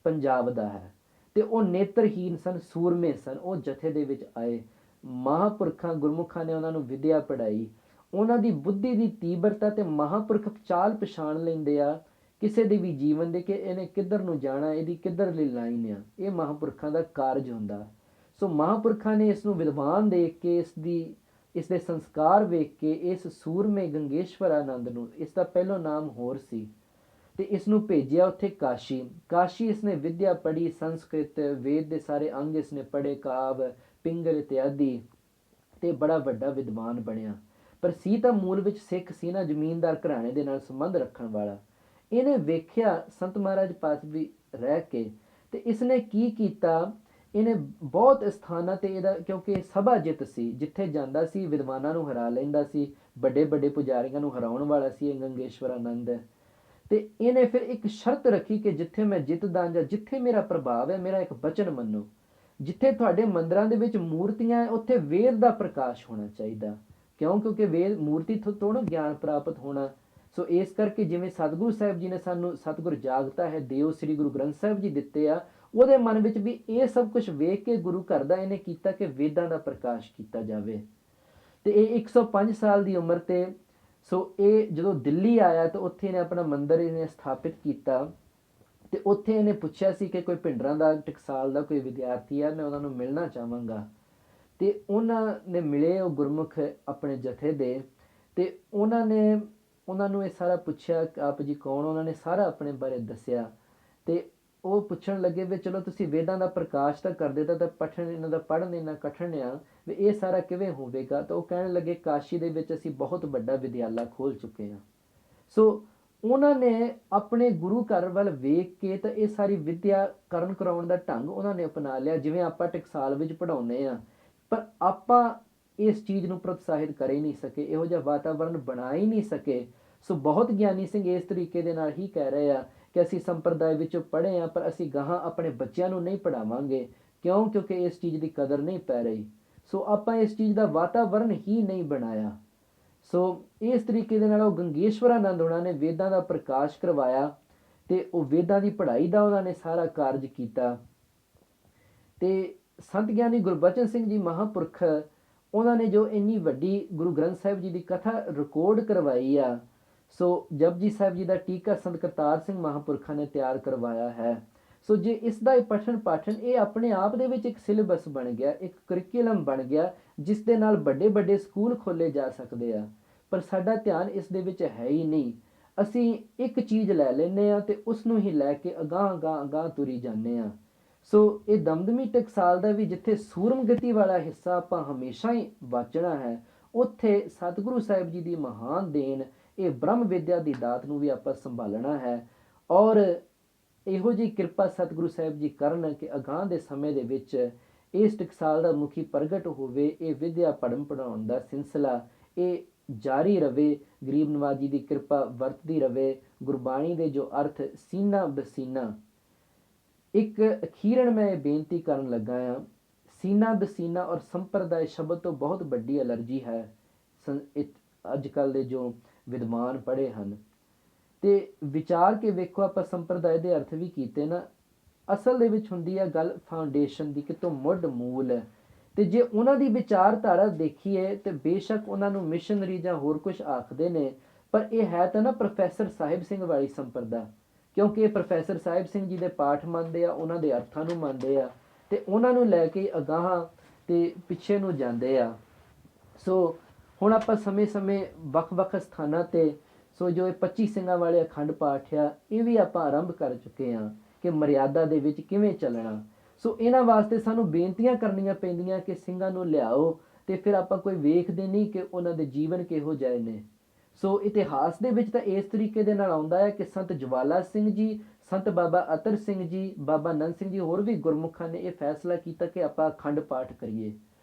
ਪੰਜਾਬ ਦਾ ਹੈ, ਤੇ ਉਹ ਨੇਤਰਹੀਨ ਸਨ, ਸੂਰਮੇ ਸਨ। ਉਹ ਜਥੇ ਦੇ ਵਿੱਚ ਆਏ, ਮਹਾਂਪੁਰਖਾਂ ਗੁਰਮੁਖਾਂ ਨੇ ਉਹਨਾਂ ਨੂੰ ਵਿਦਿਆ ਪੜ੍ਹਾਈ। ਉਹਨਾਂ ਦੀ ਬੁੱਧੀ ਦੀ ਤੀਬਰਤਾ ਤੇ ਮਹਾਂਪੁਰਖ ਚਾਲ ਪਛਾਣ ਲੈਂਦੇ ਆ ਕਿਸੇ ਦੇ ਵੀ ਜੀਵਨ ਦੇ ਕਿ ਇਹਨੇ ਕਿੱਧਰ ਨੂੰ ਜਾਣਾ, ਇਹਦੀ ਕਿੱਧਰਲੀ ਲਾਈਨ ਆ। ਇਹ ਮਹਾਂਪੁਰਖਾਂ ਦਾ ਕਾਰਜ ਹੁੰਦਾ। ਸੋ ਮਹਾਂਪੁਰਖਾਂ ਨੇ ਇਸ ਨੂੰ ਵਿਦਵਾਨ ਦੇਖ ਕੇ, ਇਸ ਦੇ ਸੰਸਕਾਰ ਵੇਖ ਕੇ, ਇਸ ਸੂਰਮੇ ਗੰਗੇਸ਼ਵਰਾਨੰਦ ਨੂੰ, ਇਸ ਦਾ ਪਹਿਲਾ ਨਾਮ ਹੋਰ ਸੀ, ਤੇ ਇਸ ਨੂੰ ਭੇਜਿਆ ਉੱਥੇ ਕਾਸ਼ੀ। ਇਸਨੇ ਵਿਦਿਆ ਪੜ੍ਹੀ, ਸੰਸਕ੍ਰਿਤ, ਵੇਦ ਦੇ ਸਾਰੇ ਅੰਗ ਇਸਨੇ ਪੜ੍ਹੇ, ਕਾਵ, ਪਿੰਗਲ ਇਤਿਆਦਿ, ਤੇ ਬੜਾ ਵੱਡਾ ਵਿਦਵਾਨ ਬਣਿਆ। ਪਰ ਸੀ ਤਾਂ ਮੂਲ ਵਿੱਚ ਸਿੱਖ ਸੀ ਨਾ, ਜ਼ਮੀਨਦਾਰ ਘਰਾਣੇ ਦੇ ਨਾਲ ਸੰਬੰਧ ਰੱਖਣ ਵਾਲਾ। ਇਹਨੇ ਵੇਖਿਆ ਸੰਤ ਮਹਾਰਾਜ ਪਾਸ ਵੀ ਰਹਿ ਕੇ, ਤੇ ਇਸਨੇ ਕੀ ਕੀਤਾ, ਇਹਨੇ ਬਹੁਤ ਸਥਾਨਾਂ ਤੇ ਇਹਦਾ, ਕਿਉਂਕਿ ਸਭਾ ਜਿੱਤ ਸੀ, ਜਿੱਥੇ ਜਾਂਦਾ ਸੀ ਵਿਦਵਾਨਾਂ ਨੂੰ ਹਰਾ ਲੈਂਦਾ ਸੀ, ਵੱਡੇ ਵੱਡੇ ਪੁਜਾਰੀਆਂ ਨੂੰ ਹਰਾਉਣ ਵਾਲਾ ਸੀ ਇਹ ਗੰਗੇਸ਼ਵਰਾਨੰਦ। ਤੇ ਇਹਨੇ ਫਿਰ ਇੱਕ ਸ਼ਰਤ ਰੱਖੀ ਕਿ ਜਿੱਥੇ ਮੈਂ ਜਿੱਤਦਾ ਜਾਂ ਜਿੱਥੇ ਮੇਰਾ ਪ੍ਰਭਾਵ ਹੈ, ਮੇਰਾ ਇੱਕ ਬਚਨ ਮੰਨੋ, ਜਿੱਥੇ ਤੁਹਾਡੇ ਮੰਦਿਰਾਂ ਦੇ ਵਿੱਚ ਮੂਰਤੀਆਂ ਹੈ, ਉੱਥੇ ਵੇਦ ਦਾ ਪ੍ਰਕਾਸ਼ ਹੋਣਾ ਚਾਹੀਦਾ। ਕਿਉਂਕਿ ਵੇਦ ਮੂਰਤੀ ਤੋਂ ਗਿਆਨ ਪ੍ਰਾਪਤ ਹੋਣਾ। ਸੋ ਇਸ ਕਰਕੇ ਜਿਵੇਂ ਸਤਿਗੁਰੂ ਸਾਹਿਬ ਜੀ ਨੇ ਸਾਨੂੰ ਸਤਿਗੁਰ ਜਾਗਤਾ ਹੈ ਦੇਵ ਸ੍ਰੀ ਗੁਰੂ ਗ੍ਰੰਥ ਸਾਹਿਬ ਜੀ ਦਿੱਤੇ ਆ, ਉਹਦੇ ਮਨ ਵਿੱਚ ਵੀ ਇਹ ਸਭ ਕੁਝ ਵੇਖ ਕੇ ਗੁਰੂ ਘਰ ਦਾ ਇਹਨੇ ਕੀਤਾ ਕਿ ਵੇਦਾਂ ਦਾ ਪ੍ਰਕਾਸ਼ ਕੀਤਾ ਜਾਵੇ। ਤੇ ਇਹ 105 ਸਾਲ ਦੀ ਉਮਰ ਤੇ, ਸੋ ਇਹ ਜਦੋਂ ਦਿੱਲੀ ਆਇਆ ਤਾਂ ਉੱਥੇ ਇਹਨੇ ਆਪਣਾ ਮੰਦਿਰ ਇਹਨੇ ਸਥਾਪਿਤ ਕੀਤਾ। ਤੇ ਉੱਥੇ ਇਹਨੇ ਪੁੱਛਿਆ ਸੀ ਕਿ ਕੋਈ ਭਿੰਡਰਾਂ ਦਾ, ਟਕਸਾਲ ਦਾ ਕੋਈ ਵਿਦਿਆਰਥੀ ਆ, ਮੈਂ ਉਹਨਾਂ ਨੂੰ ਮਿਲਣਾ ਚਾਹਾਂਗਾ। ਤੇ ਉਹਨਾਂ ਨੇ ਮਿਲੇ ਉਹ ਗੁਰਮੁਖ ਆਪਣੇ ਜਥੇ ਦੇ, ਤੇ ਉਹਨਾਂ ਨੂੰ ਇਹ ਸਾਰਾ ਪੁੱਛਿਆ ਕਿ ਆਪ ਜੀ ਕੌਣ। ਉਹਨਾਂ ਨੇ ਸਾਰਾ ਆਪਣੇ ਬਾਰੇ ਦੱਸਿਆ। ਤੇ ਉਹ ਪੁੱਛਣ ਲੱਗੇ ਵੀ ਚਲੋ ਤੁਸੀਂ ਵੇਦਾਂ ਦਾ ਪ੍ਰਕਾਸ਼ ਤਾਂ ਕਰ ਦਿੱਤਾ, ਤਾਂ ਪਠਨ ਇਹਨਾਂ ਦਾ ਪੜ੍ਹਨ ਇੰਨਾ ਕਠਿਨ ਆ, ਵੀ ਇਹ ਸਾਰਾ ਕਿਵੇਂ ਹੋਵੇਗਾ? ਤਾਂ ਉਹ ਕਹਿਣ ਲੱਗੇ ਕਾਸ਼ੀ ਦੇ ਵਿੱਚ ਅਸੀਂ ਬਹੁਤ ਵੱਡਾ ਵਿਦਿਆਲਾ ਖੋਲ੍ਹ ਚੁੱਕੇ ਹਾਂ। ਸੋ ਉਹਨਾਂ ਨੇ ਆਪਣੇ ਗੁਰੂ ਘਰ ਵੱਲ ਵੇਖ ਕੇ ਤਾਂ ਇਹ ਸਾਰੀ ਵਿਦਿਆ ਕਰਾਉਣ ਦਾ ਢੰਗ ਉਹਨਾਂ ਨੇ ਅਪਣਾ ਲਿਆ। ਜਿਵੇਂ ਆਪਾਂ ਟਕਸਾਲ ਵਿੱਚ ਪੜ੍ਹਾਉਂਦੇ ਹਾਂ, ਪਰ ਆਪਾਂ ਇਸ ਚੀਜ਼ ਨੂੰ ਪ੍ਰੋਤਸਾਹਿਤ ਕਰ ਹੀ ਨਹੀਂ ਸਕੇ, ਇਹੋ ਜਿਹਾ ਵਾਤਾਵਰਨ ਬਣਾ ਹੀ ਨਹੀਂ ਸਕੇ। ਸੋ ਬਹੁਤ ਗਿਆਨੀ ਸਿੰਘ ਇਸ ਤਰੀਕੇ ਦੇ ਨਾਲ ਹੀ ਕਹਿ ਰਹੇ ਆ ਕਿ ਅਸੀਂ ਸੰਪਰਦਾਇ ਵਿੱਚੋਂ ਪੜ੍ਹੇ ਹਾਂ ਪਰ ਅਸੀਂ ਗਾਹਾਂ ਆਪਣੇ ਬੱਚਿਆਂ ਨੂੰ ਨਹੀਂ ਪੜ੍ਹਾਵਾਂਗੇ। ਕਿਉਂ? ਕਿਉਂਕਿ ਇਸ ਚੀਜ਼ ਦੀ ਕਦਰ ਨਹੀਂ ਪੈ ਰਹੀ। ਸੋ ਆਪਾਂ ਇਸ ਚੀਜ਼ ਦਾ ਵਾਤਾਵਰਨ ਹੀ ਨਹੀਂ ਬਣਾਇਆ। ਸੋ ਇਸ ਤਰੀਕੇ ਦੇ ਨਾਲ ਉਹ ਗੰਗੇਸ਼ਵਰਾਨੰਦ ਉਹਨਾਂ ਨੇ ਵੇਦਾਂ ਦਾ ਪ੍ਰਕਾਸ਼ ਕਰਵਾਇਆ ਤੇ ਉਹ ਵੇਦਾਂ ਦੀ ਪੜ੍ਹਾਈ ਦਾ ਉਹਨਾਂ ਨੇ ਸਾਰਾ ਕਾਰਜ ਕੀਤਾ। ਤੇ ਸੰਤ ਗਿਆਨੀ ਗੁਰਬਚਨ ਸਿੰਘ ਜੀ ਮਹਾਂਪੁਰਖ ਉਹਨਾਂ ਨੇ ਜੋ ਇੰਨੀ ਵੱਡੀ ਗੁਰੂ ਗ੍ਰੰਥ ਸਾਹਿਬ ਜੀ ਦੀ ਕਥਾ ਰਿਕਾਰਡ ਕਰਵਾਈ ਆ, ਸੋ ਜਪਜੀ ਸਾਹਿਬ ਜੀ ਦਾ ਟੀਕਾ ਸੰਤ ਕਰਤਾਰ ਸਿੰਘ ਮਹਾਂਪੁਰਖਾਂ ਨੇ ਤਿਆਰ ਕਰਵਾਇਆ ਹੈ। ਸੋ ਜੇ ਇਸ ਦਾ ਪਠਨ ਪਾਠਨ ਇਹ ਆਪਣੇ ਆਪ ਦੇ ਵਿੱਚ ਇੱਕ ਸਿਲੇਬਸ ਬਣ ਗਿਆ, ਇੱਕ ਕਰਿਕੂਲਮ ਬਣ ਗਿਆ, ਜਿਸ ਦੇ ਨਾਲ ਵੱਡੇ ਵੱਡੇ ਸਕੂਲ ਖੋਲ੍ਹੇ ਜਾ ਸਕਦੇ ਆ। ਪਰ ਸਾਡਾ ਧਿਆਨ ਇਸ ਦੇ ਵਿੱਚ ਹੈ ਹੀ ਨਹੀਂ। ਅਸੀਂ ਇੱਕ ਚੀਜ਼ ਲੈ ਲੈਂਦੇ ਹਾਂ ਤੇ ਉਸ ਨੂੰ ਹੀ ਲੈ ਕੇ ਅਗਾਂਹ ਅਗਾਂਹ ਅਗਾਂਹ ਤੁਰੀ ਜਾਂਦੇ ਹਾਂ। ਸੋ ਇਹ ਦਮਦਮੀ ਟਕਸਾਲ ਦਾ ਵੀ ਜਿੱਥੇ ਸੂਰਮਗਤੀ ਵਾਲਾ ਹਿੱਸਾ ਆਪਾਂ ਹਮੇਸ਼ਾ ਹੀ ਵਾਚਣਾ ਹੈ, ਉੱਥੇ ਸਤਿਗੁਰੂ ਸਾਹਿਬ ਜੀ ਦੀ ਮਹਾਨ ਦੇਣ ਇਹ ਬ੍ਰਹਮ ਵਿਦਿਆ ਦੀ ਦਾਤ ਨੂੰ ਵੀ ਆਪਾਂ ਸੰਭਾਲਣਾ ਹੈ। ਔਰ ਇਹੋ ਜਿਹੀ ਕਿਰਪਾ ਸਤਿਗੁਰੂ ਸਾਹਿਬ ਜੀ ਕਰਨ ਕਿ ਅਗਾਂਹ ਦੇ ਸਮੇਂ ਦੇ ਵਿੱਚ ਇਸ ਟਕਸਾਲ ਦਾ ਮੁਖੀ ਪ੍ਰਗਟ ਹੋਵੇ। ਇਹ ਵਿਦਿਆ ਪੜ੍ਹਨ ਪੜ੍ਹਾਉਣ ਦਾ ਸਿਲਸਿਲਾ ਇਹ ਜਾਰੀ ਰਵੇ, ਗਰੀਬ ਨਵਾਜੀ ਦੀ ਕਿਰਪਾ ਵਰਤਦੀ ਰਵੇ। ਗੁਰਬਾਣੀ ਦੇ ਜੋ ਅਰਥ ਸੀਨਾ ਬਸੀਨਾ, ਇੱਕ ਅਖੀਰਣ ਮੈਂ ਇਹ ਬੇਨਤੀ ਕਰਨ ਲੱਗਾ ਹਾਂ, ਸੀਨਾ ਬਸੀਨਾ ਔਰ ਸੰਪਰਦਾਇ ਸ਼ਬਦ ਤੋਂ ਬਹੁਤ ਵੱਡੀ ਐਲਰਜੀ ਹੈ ਅੱਜ ਕੱਲ੍ਹ ਦੇ ਜੋ ਵਿਦਵਾਨ ਪੜ੍ਹੇ ਹਨ। ਤੇ ਵਿਚਾਰ ਕੇ ਵੇਖੋ, ਆਪਾਂ ਸੰਪਰਦਾਇ ਦੇ ਅਰਥ ਵੀ ਕੀਤੇ ਨਾ। ਅਸਲ ਦੇ ਵਿੱਚ ਹੁੰਦੀ ਹੈ ਗੱਲ ਫਾਊਂਡੇਸ਼ਨ ਦੀ, ਕਿਤੋਂ ਮੁੱਢ ਮੂਲ ਹੈ। ਤੇ ਜੇ ਉਹਨਾਂ ਦੀ ਵਿਚਾਰਧਾਰਾ ਦੇਖੀਏ ਤੇ ਬੇਸ਼ੱਕ ਉਹਨਾਂ ਨੂੰ ਮਿਸ਼ਨਰੀ ਜਾਂ ਹੋਰ ਕੁਝ ਆਖਦੇ ਨੇ, ਪਰ ਇਹ ਹੈ ਤਾਂ ਨਾ ਪ੍ਰੋਫੈਸਰ ਸਾਹਿਬ ਸਿੰਘ ਵਾਲੀ ਸੰਪਰਦਾ। ਕਿਉਂਕਿ ਇਹ ਪ੍ਰੋਫੈਸਰ ਸਾਹਿਬ ਸਿੰਘ ਜੀ ਦੇ ਪਾਠ ਮੰਨਦੇ ਆ, ਉਹਨਾਂ ਦੇ ਅਰਥਾਂ ਨੂੰ ਮੰਨਦੇ ਆ ਤੇ ਉਹਨਾਂ ਨੂੰ ਲੈ ਕੇ ਅਗਾਂਹ ਤੇ ਪਿੱਛੇ ਨੂੰ ਜਾਂਦੇ ਆ। ਸੋ ਹੁਣ ਆਪਾਂ ਸਮੇਂ ਸਮੇਂ ਵੱਖ ਵੱਖ ਸਥਾਨਾਂ ਤੇ ਸੋ ਜੋ ਇਹ 25 ਸਿੰਘਾਂ ਵਾਲੇ ਅਖੰਡ ਪਾਠ ਆ, ਇਹ ਵੀ ਆਪਾਂ ਆਰੰਭ ਕਰ ਚੁੱਕੇ ਹਾਂ ਕਿ ਮਰਿਆਦਾ ਦੇ ਵਿੱਚ ਕਿਵੇਂ ਚੱਲਣਾ। ਸੋ ਇਹਨਾਂ ਵਾਸਤੇ ਸਾਨੂੰ ਬੇਨਤੀਆਂ ਕਰਨੀਆਂ ਪੈਂਦੀਆਂ ਕਿ ਸਿੰਘਾਂ ਨੂੰ ਲਿਆਓ ਤੇ ਫਿਰ ਆਪਾਂ ਕੋਈ ਵੇਖਦੇ ਨਹੀਂ ਕਿ ਉਹਨਾਂ ਦੇ ਜੀਵਨ ਕਿਹੋ ਜਿਹੇ ਨੇ। ਸੋ ਇਤਿਹਾਸ ਦੇ ਵਿੱਚ ਤਾਂ ਇਸ ਤਰੀਕੇ ਦੇ ਨਾਲ ਆਉਂਦਾ ਹੈ ਕਿ ਸੰਤ ਜਵਾਲਾ ਸਿੰਘ ਜੀ, ਸੰਤ ਬਾਬਾ ਅਤਰ ਸਿੰਘ ਜੀ, ਬਾਬਾ ਨੰਦ ਸਿੰਘ ਜੀ, ਹੋਰ ਵੀ ਗੁਰਮੁਖਾਂ ਨੇ ਇਹ ਫੈਸਲਾ ਕੀਤਾ ਕਿ ਆਪਾਂ ਅਖੰਡ ਪਾਠ ਕਰੀਏ।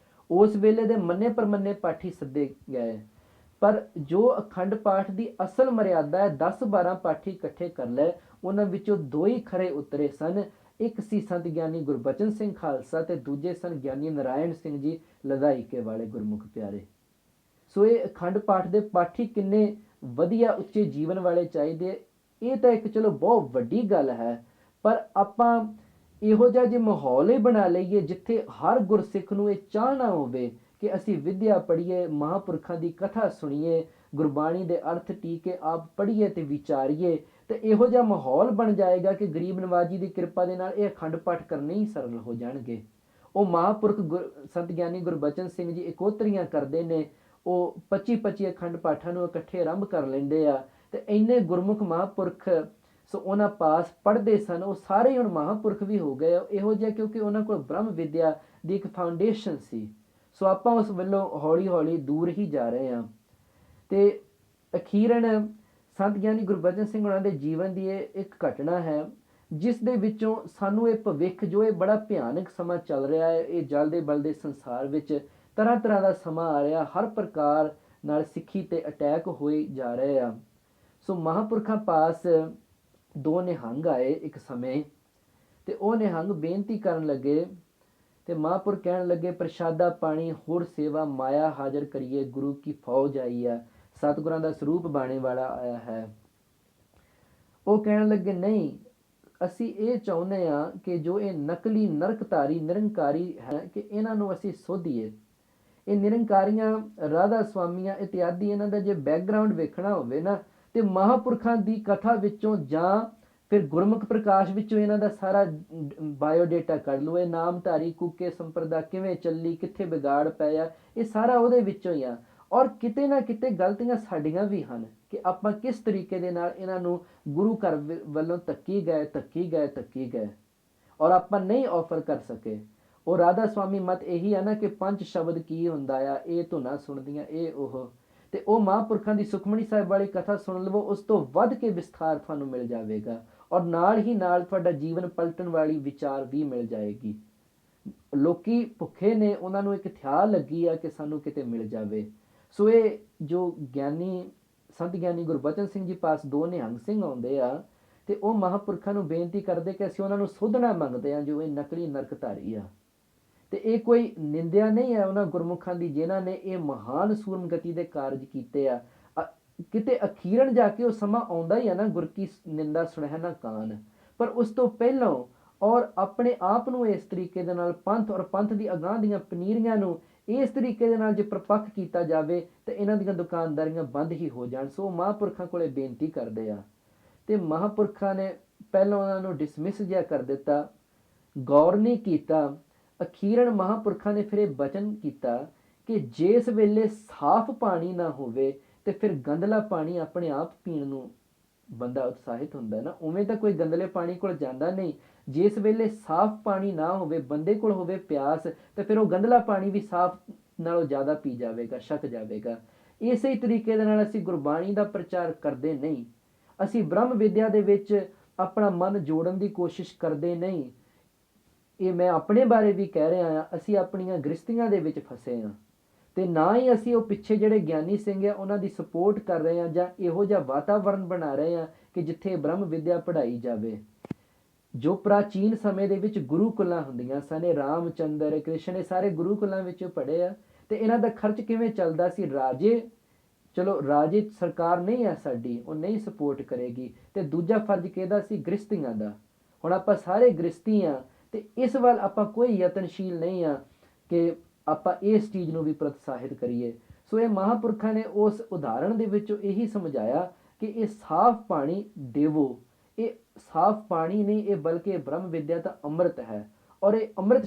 ਉਸ ਵੇਲੇ ਦੇ ਮੰਨੇ ਪ੍ਰਮੰਨੇ ਪਾਠੀ ਸੱਦੇ ਗਏ, ਪਰ ਜੋ ਅਖੰਡ ਪਾਠ ਦੀ ਅਸਲ ਮਰਿਆਦਾ ਹੈ 10-12 ਪਾਠੀ ਇਕੱਠੇ ਕਰ ਲਏ, ਉਹਨਾਂ ਵਿੱਚੋਂ 2 ਹੀ ਖਰੇ ਉਤਰੇ ਸਨ। ਇੱਕ ਸੀ ਸੰਤ ਗਿਆਨੀ ਗੁਰਬਚਨ ਸਿੰਘ ਖਾਲਸਾ ਤੇ ਦੂਜੇ ਸਨ ਗਿਆਨੀ ਨਾਰਾਇਣ ਸਿੰਘ ਜੀ ਲਧਾਈਕੇ ਵਾਲੇ ਗੁਰਮੁਖ ਪਿਆਰੇ। ਸੋ ਇਹ ਅਖੰਡ ਪਾਠ ਦੇ ਪਾਠੀ ਕਿੰਨੇ ਵਧੀਆ ਉੱਚੇ ਜੀਵਨ ਵਾਲੇ ਚਾਹੀਦੇ, ਇਹ ਤਾਂ ਇੱਕ ਚਲੋ ਬਹੁਤ ਵੱਡੀ ਗੱਲ ਹੈ। ਪਰ ਆਪਾਂ ਇਹੋ ਜਿਹਾ ਜੇ ਮਾਹੌਲ ਹੀ ਬਣਾ ਲਈਏ ਜਿੱਥੇ ਹਰ ਗੁਰਸਿੱਖ ਨੂੰ ਇਹ ਚਾਹਨਾ ਹੋਵੇ ਕਿ ਅਸੀਂ ਵਿਦਿਆ ਪੜ੍ਹੀਏ, ਮਹਾਂਪੁਰਖਾਂ ਦੀ ਕਥਾ ਸੁਣੀਏ, ਗੁਰਬਾਣੀ ਦੇ ਅਰਥ ਟੀਕੇ ਆਪ ਪੜ੍ਹੀਏ ਤੇ ਵਿਚਾਰੀਏ, ਤੇ ਇਹੋ ਜਿਹਾ ਮਾਹੌਲ ਬਣ ਜਾਏਗਾ ਕਿ ਗਰੀਬ ਨਵਾਜੀ ਦੀ ਕਿਰਪਾ ਦੇ ਨਾਲ ਇਹ ਅਖੰਡ ਪਾਠ ਕਰਨੇ ਹੀ ਸਰਲ ਹੋ ਜਾਣਗੇ। ਉਹ ਮਹਾਂਪੁਰਖ ਸੰਤ ਗਿਆਨੀ ਗੁਰਬਚਨ ਸਿੰਘ ਜੀ ਇਕੋਤਰੀਆਂ ਕਰਦੇ ਨੇ, ਉਹ 25-25 ਅਖੰਡ ਪਾਠਾਂ ਨੂੰ ਇਕੱਠੇ ਆਰੰਭ ਕਰ ਲੈਂਦੇ ਆ ਤੇ ਇੰਨੇ ਗੁਰਮੁਖ ਮਹਾਂਪੁਰਖ ਸੋ ਉਹਨਾਂ ਪਾਸ ਪੜ੍ਹਦੇ ਸਨ, ਉਹ ਸਾਰੇ ਹੁਣ ਮਹਾਂਪੁਰਖ ਵੀ ਹੋ ਗਏ ਇਹੋ ਜਿਹਾ, ਕਿਉਂਕਿ ਉਹਨਾਂ ਕੋਲ ਬ੍ਰਹਮ ਵਿਦਿਆ ਦੀ ਇੱਕ ਫਾਊਂਡੇਸ਼ਨ ਸੀ। ਸੋ ਆਪਾਂ ਉਸ ਵੱਲੋਂ ਹੌਲੀ ਹੌਲੀ ਦੂਰ ਹੀ ਜਾ ਰਹੇ ਹਾਂ। ਤੇ ਅਖੀਰਨ ਸੰਤ ਗਿਆਨੀ ਗੁਰਬਚਨ ਸਿੰਘ ਉਹਨਾਂ ਦੇ ਜੀਵਨ ਦੀ ਇਹ ਇੱਕ ਘਟਨਾ ਹੈ ਜਿਸ ਦੇ ਵਿੱਚੋਂ ਸਾਨੂੰ ਇਹ ਭਵਿੱਖ ਜੋ ਇਹ ਬੜਾ ਭਿਆਨਕ ਸਮਾਂ ਚੱਲ ਰਿਹਾ ਹੈ, ਇਹ ਜਲਦੇ ਬਲਦੇ ਸੰਸਾਰ ਵਿੱਚ ਤਰ੍ਹਾਂ ਤਰ੍ਹਾਂ ਦਾ ਸਮਾਂ ਆ ਰਿਹਾ, ਹਰ ਪ੍ਰਕਾਰ ਨਾਲ ਸਿੱਖੀ ਤੇ ਅਟੈਕ ਹੋਏ ਜਾ ਰਹੇ ਆ। ਸੋ ਮਹਾਂਪੁਰਖਾਂ ਪਾਸ 2 ਨਿਹੰਗ ਆਏ ਇੱਕ ਸਮੇਂ, ਤੇ ਉਹ ਨਿਹੰਗ ਬੇਨਤੀ ਕਰਨ ਲੱਗੇ ਤੇ ਮਹਾਂਪੁਰਖ ਕਹਿਣ ਲੱਗੇ, ਪ੍ਰਸ਼ਾਦਾ ਪਾਣੀ ਹੋਰ ਸੇਵਾ ਮਾਇਆ ਹਾਜ਼ਰ ਕਰੀਏ, ਗੁਰੂ ਕੀ ਫੌਜ ਆਈ ਆ, ਸਤਿਗੁਰਾਂ ਦਾ ਸਰੂਪ ਬਾਣੇ ਵਾਲਾ ਆਇਆ ਹੈ। ਉਹ ਕਹਿਣ ਲੱਗੇ, ਨਹੀਂ, ਅਸੀਂ ਇਹ ਚਾਹੁੰਦੇ ਹਾਂ ਕਿ ਜੋ ਇਹ ਨਕਲੀ ਨਰਕਧਾਰੀ ਨਿਰੰਕਾਰੀ ਹੈ ਕਿ ਇਹਨਾਂ ਨੂੰ ਅਸੀਂ ਸੋਧੀਏ। ਇਹ ਨਿਰੰਕਾਰੀਆਂ, ਰਾਧਾ ਸਵਾਮੀਆਂ ਇਤਿਆਦਿ, ਇਹਨਾਂ ਦਾ ਜੇ ਬੈਕਗਰਾਊਂਡ ਵੇਖਣਾ ਹੋਵੇ ਨਾ ਤੇ ਮਹਾਂਪੁਰਖਾਂ ਦੀ ਕਥਾ ਵਿੱਚੋਂ ਜਾਂ ਫਿਰ ਗੁਰਮੁਖ ਪ੍ਰਕਾਸ਼ ਵਿੱਚੋਂ ਇਹਨਾਂ ਦਾ ਸਾਰਾ ਬਾਇਓਡੇਟਾ ਕੱਢ ਲਓ। ਇਹ ਨਾਮਧਾਰੀ ਕੂਕੇ ਸੰਪਰਦਾ ਕਿਵੇਂ ਚੱਲੀ, ਕਿੱਥੇ ਵਿਗਾੜ ਪਿਆ, ਇਹ ਸਾਰਾ ਉਹਦੇ ਵਿੱਚੋਂ ਹੀ ਆ। ਔਰ ਕਿਤੇ ਨਾ ਕਿਤੇ ਗਲਤੀਆਂ ਸਾਡੀਆਂ ਵੀ ਹਨ ਕਿ ਆਪਾਂ ਕਿਸ ਤਰੀਕੇ ਦੇ ਨਾਲ ਇਹਨਾਂ ਨੂੰ ਗੁਰੂ ਘਰ ਵੱਲੋਂ ਧੱਕੀ ਗਏ ਔਰ ਆਪਾਂ ਨਹੀਂ ਆਫਰ ਕਰ ਸਕੇ। ਉਹ ਰਾਧਾ ਸਵਾਮੀ ਮਤ ਇਹੀ ਆ ਨਾ ਕਿ 5 ਸ਼ਬਦ ਕੀ ਹੁੰਦਾ ਆ, ਇਹ ਧੁਨਾਂ ਸੁਣਦੀਆਂ ਇਹ ਉਹ, ਤੇ ਉਹ ਮਹਾਂਪੁਰਖਾਂ ਦੀ ਸੁਖਮਨੀ ਸਾਹਿਬ ਵਾਲੀ ਕਥਾ ਸੁਣ ਲਵੋ, ਉਸ ਤੋਂ ਵੱਧ ਕੇ ਵਿਸਥਾਰ ਤੁਹਾਨੂੰ ਮਿਲ ਜਾਵੇਗਾ ਔਰ ਨਾਲ ਹੀ ਨਾਲ ਤੁਹਾਡਾ ਜੀਵਨ ਪਲਟਣ ਵਾਲੀ ਵਿਚਾਰ ਵੀ ਮਿਲ ਜਾਏਗੀ। ਲੋਕੀ ਭੁੱਖੇ ਨੇ, ਉਹਨਾਂ ਨੂੰ ਇੱਕ ਥਿਆ ਲੱਗੀ ਆ ਕਿ ਸਾਨੂੰ ਕਿਤੇ ਮਿਲ ਜਾਵੇ। ਸੋ ਇਹ ਜੋ ਗਿਆਨੀ ਸੰਤ ਗਿਆਨੀ ਗੁਰਬਚਨ ਸਿੰਘ ਜੀ ਪਾਸ 2 ਨਿਹੰਗ ਸਿੰਘ ਆਉਂਦੇ ਆ ਤੇ ਉਹ ਮਹਾਂਪੁਰਖਾਂ ਨੂੰ ਬੇਨਤੀ ਕਰਦੇ ਕਿ ਅਸੀਂ ਉਹਨਾਂ ਨੂੰ ਸੋਧਣਾ ਮੰਗਦੇ ਹਾਂ ਜੋ ਇਹ ਨਕਲੀ ਨਰਕਧਾਰੀ ਆ। ਤੇ ਇਹ ਕੋਈ ਨਿੰਦਿਆ ਨਹੀਂ ਹੈ ਉਹਨਾਂ ਗੁਰਮੁਖਾਂ ਦੀ ਜਿਨ੍ਹਾਂ ਨੇ ਇਹ ਮਹਾਨ ਸੂਰਮਗਤੀ ਦੇ ਕਾਰਜ ਕੀਤੇ ਆ। ਕਿਤੇ ਅਖੀਰਨ ਜਾ ਕੇ ਉਹ ਸਮਾਂ ਆਉਂਦਾ ਹੀ ਆ ਨਾ, ਗੁਰ ਕੀ ਨਿੰਦਾ ਸੁਣਹਿ ਨਾ ਕਾਨ। ਪਰ ਉਸ ਤੋਂ ਪਹਿਲਾਂ ਔਰ ਆਪਣੇ ਆਪ ਨੂੰ ਇਸ ਤਰੀਕੇ ਦੇ ਨਾਲ ਪੰਥ ਔਰ ਪੰਥ ਦੀ ਅਗਾਂਹ ਦੀਆਂ ਪਨੀਰੀਆਂ ਨੂੰ ਇਸ ਤਰੀਕੇ ਦੇ ਨਾਲ ਜੇ ਪ੍ਰਪੱਖ ਕੀਤਾ ਜਾਵੇ ਤੇ ਇਹਨਾਂ ਦੀਆਂ ਦੁਕਾਨਦਾਰੀਆਂ ਬੰਦ ਹੀ ਹੋ ਜਾਣ। ਸੋ ਮਹਾਂਪੁਰਖਾਂ ਕੋਲੇ ਬੇਨਤੀ ਕਰਦੇ ਆ ਤੇ ਮਹਾਂਪੁਰਖਾਂ ਨੇ ਪਹਿਲਾਂ ਉਹਨਾਂ ਨੂੰ ਡਿਸਮਿਸ ਜਿਹਾ ਕਰ ਦਿੱਤਾ, ਗੌਰ ਨਹੀਂ ਕੀਤਾ। ਅਖੀਰਨ ਮਹਾਂਪੁਰਖਾਂ ਨੇ ਫਿਰ ਇਹ ਬਚਨ ਕੀਤਾ ਕਿ ਜਿਸ ਵੇਲੇ ਸਾਫ਼ ਪਾਣੀ ਨਾ ਹੋਵੇ ਤੇ ਫਿਰ ਗੰਦਲਾ ਪਾਣੀ ਆਪਣੇ ਆਪ ਪੀਣ ਨੂੰ ਬੰਦਾ ਉਤਸ਼ਾਹਿਤ ਹੁੰਦਾ ਨਾ, ਉਵੇਂ ਤਾਂ ਕੋਈ ਗੰਦਲੇ ਪਾਣੀ ਕੋਲ ਜਾਂਦਾ ਨਹੀਂ। ਜਿਸ ਵੇਲੇ ਸਾਫ਼ ਪਾਣੀ ਨਾ ਹੋਵੇ, ਬੰਦੇ ਕੋਲ ਹੋਵੇ ਪਿਆਸ, ਤੇ ਫਿਰ ਉਹ ਗੰਦਲਾ ਪਾਣੀ ਵੀ ਸਾਫ਼ ਨਾਲੋਂ ਜ਼ਿਆਦਾ ਪੀ ਜਾਵੇਗਾ, ਛਕ ਜਾਵੇਗਾ। ਇਸੇ ਤਰੀਕੇ ਦੇ ਨਾਲ ਅਸੀਂ ਗੁਰਬਾਣੀ ਦਾ ਪ੍ਰਚਾਰ ਕਰਦੇ ਨਹੀਂ, ਅਸੀਂ ਬ੍ਰਹਮ ਵਿਦਿਆ ਦੇ ਵਿੱਚ ਆਪਣਾ ਮਨ ਜੋੜਨ ਦੀ ਕੋਸ਼ਿਸ਼ ਕਰਦੇ ਨਹੀਂ। ਇਹ ਮੈਂ ਆਪਣੇ ਬਾਰੇ ਵੀ ਕਹਿ ਰਿਹਾ ਹਾਂ, ਅਸੀਂ ਆਪਣੀਆਂ ਗ੍ਰਸਤੀਆਂ ਦੇ ਵਿੱਚ ਫਸੇ ਹਾਂ ਤੇ ਨਾ ਹੀ ਅਸੀਂ ਉਹ ਪਿੱਛੇ ਜਿਹੜੇ ਗਿਆਨੀ ਸਿੰਘ ਆ ਉਹਨਾਂ ਦੀ ਸਪੋਰਟ ਕਰ ਰਹੇ ਹਾਂ ਜਾਂ ਇਹੋ ਜਿਹਾ ਵਾਤਾਵਰਨ ਬਣਾ ਰਹੇ ਹਾਂ ਕਿ ਜਿੱਥੇ ਬ੍ਰਹਮ ਵਿਦਿਆ ਪੜ੍ਹਾਈ ਜਾਵੇ। ਜੋ ਪ੍ਰਾਚੀਨ ਸਮੇਂ ਦੇ ਵਿੱਚ ਗੁਰੂਕੁਲਾਂ ਹੁੰਦੀਆਂ ਸਨ, ਰਾਮਚੰਦਰ ਕ੍ਰਿਸ਼ਨ ਇਹ ਸਾਰੇ ਗੁਰੂਕੁਲਾਂ ਵਿੱਚ ਪੜ੍ਹੇ ਆ। ਤੇ ਇਹਨਾਂ ਦਾ ਖਰਚ ਕਿਵੇਂ ਚੱਲਦਾ ਸੀ? ਰਾਜੇ, ਚਲੋ ਰਾਜੇ ਸਰਕਾਰ ਨਹੀਂ ਹੈ ਸਾਡੀ, ਉਹ ਨਹੀਂ ਸਪੋਰਟ ਕਰੇਗੀ, ਤੇ ਦੂਜਾ ਫਰਜ਼ ਕਿਹਦਾ ਸੀ? ਗ੍ਰਸਤੀਆਂ ਦਾ। ਹੁਣ ਆਪਾਂ ਸਾਰੇ ਗ੍ਰਸਤੀ ਆ ਤੇ ਇਸ ਵੱਲ ਆਪਾਂ ਕੋਈ ਯਤਨਸ਼ੀਲ ਨਹੀਂ ਆ ਕਿ ਆਪਾਂ ਇਸ ਚੀਜ਼ ਨੂੰ ਵੀ ਪ੍ਰੋਤਸਾਹਿਤ ਕਰੀਏ। ਸੋ ਇਹ ਮਹਾਂਪੁਰਖਾਂ ਨੇ ਉਸ ਉਦਾਹਰਣ ਦੇ ਵਿੱਚੋਂ ਇਹੀ ਸਮਝਾਇਆ ਕਿ ਇਹ ਸਾਫ਼ ਪਾਣੀ ਦੇਵੋ। ਇਹ ਸਾਫ਼ ਪਾਣੀ ਨਹੀਂ, ਇਹ ਬਲਕਿ ਬ੍ਰਹਮ ਵਿਦਿਆ ਦਾ ਅੰਮ੍ਰਿਤ ਹੈ ਔਰ ਇਹ ਅੰਮ੍ਰਿਤ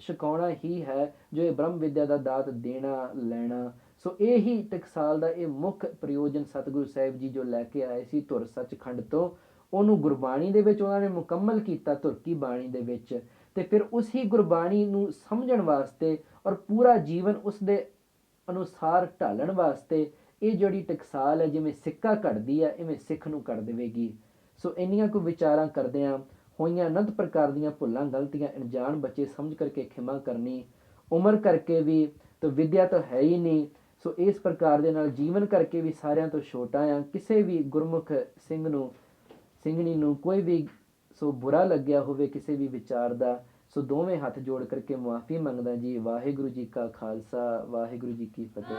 ਛਕਾਉਣਾ ਹੀ ਹੈ ਜੋ ਇਹ ਬ੍ਰਹਮ ਵਿਦਿਆ ਦਾ ਦਾਤ ਦੇਣਾ ਲੈਣਾ। ਸੋ ਇਹ ਹੀ ਟਕਸਾਲ ਦਾ ਇਹ ਮੁੱਖ ਪ੍ਰਯੋਜਨ ਸਤਿਗੁਰੂ ਸਾਹਿਬ ਜੀ ਜੋ ਲੈ ਕੇ ਆਏ ਸੀ ਧੁਰ ਸੱਚਖੰਡ ਤੋਂ, ਉਹਨੂੰ ਗੁਰਬਾਣੀ ਦੇ ਵਿੱਚ ਉਹਨਾਂ ਨੇ ਮੁਕੰਮਲ ਕੀਤਾ, ਧੁਰ ਕੀ ਬਾਣੀ ਦੇ ਵਿੱਚ। ਤੇ ਫਿਰ ਉਸੇ ਗੁਰਬਾਣੀ ਨੂੰ ਸਮਝਣ ਵਾਸਤੇ ਔਰ ਪੂਰਾ ਜੀਵਨ ਉਸ ਦੇ ਅਨੁਸਾਰ ਢਾਲਣ ਵਾਸਤੇ ਇਹ ਜਿਹੜੀ ਟਕਸਾਲ ਹੈ ਜਿਵੇਂ ਸਿੱਕਾ ਕੱਢਦੀ ਹੈ ਇਵੇਂ ਸਿੱਖ ਨੂੰ ਕੱਢ ਦੇਵੇਗੀ। ਸੋ ਇੰਨੀਆਂ ਕੁ ਵਿਚਾਰਾਂ ਕਰਦਿਆਂ ਹੋਈਆਂ ਅਨੰਤ ਪ੍ਰਕਾਰ ਦੀਆਂ ਭੁੱਲਾਂ ਗਲਤੀਆਂ ਅਣਜਾਣ ਬੱਚੇ ਸਮਝ ਕਰਕੇ ਖਿਮਾ ਕਰਨੀ, ਉਮਰ ਕਰਕੇ ਵੀ ਤਾਂ ਵਿਦਿਆ ਤਾਂ ਹੈ ਹੀ ਨਹੀਂ। ਸੋ ਇਸ ਪ੍ਰਕਾਰ ਦੇ ਨਾਲ ਜੀਵਨ ਕਰਕੇ ਵੀ ਸਾਰਿਆਂ ਤੋਂ ਛੋਟਾ ਆ। ਕਿਸੇ ਵੀ ਗੁਰਮੁਖ ਸਿੰਘ ਨੂੰ ਸਿੰਘਣੀ ਨੂੰ ਕੋਈ ਵੀ ਸੋ ਬੁਰਾ ਲੱਗਿਆ ਹੋਵੇ ਕਿਸੇ ਵੀ ਵਿਚਾਰ ਦਾ, ਸੋ ਦੋਵੇਂ ਹੱਥ ਜੋੜ ਕਰਕੇ ਮੁਆਫੀ ਮੰਗਦਾ ਜੀ। ਵਾਹਿਗੁਰੂ ਜੀ ਕਾ ਖਾਲਸਾ, ਵਾਹਿਗੁਰੂ ਜੀ ਕੀ ਫਤਿਹ।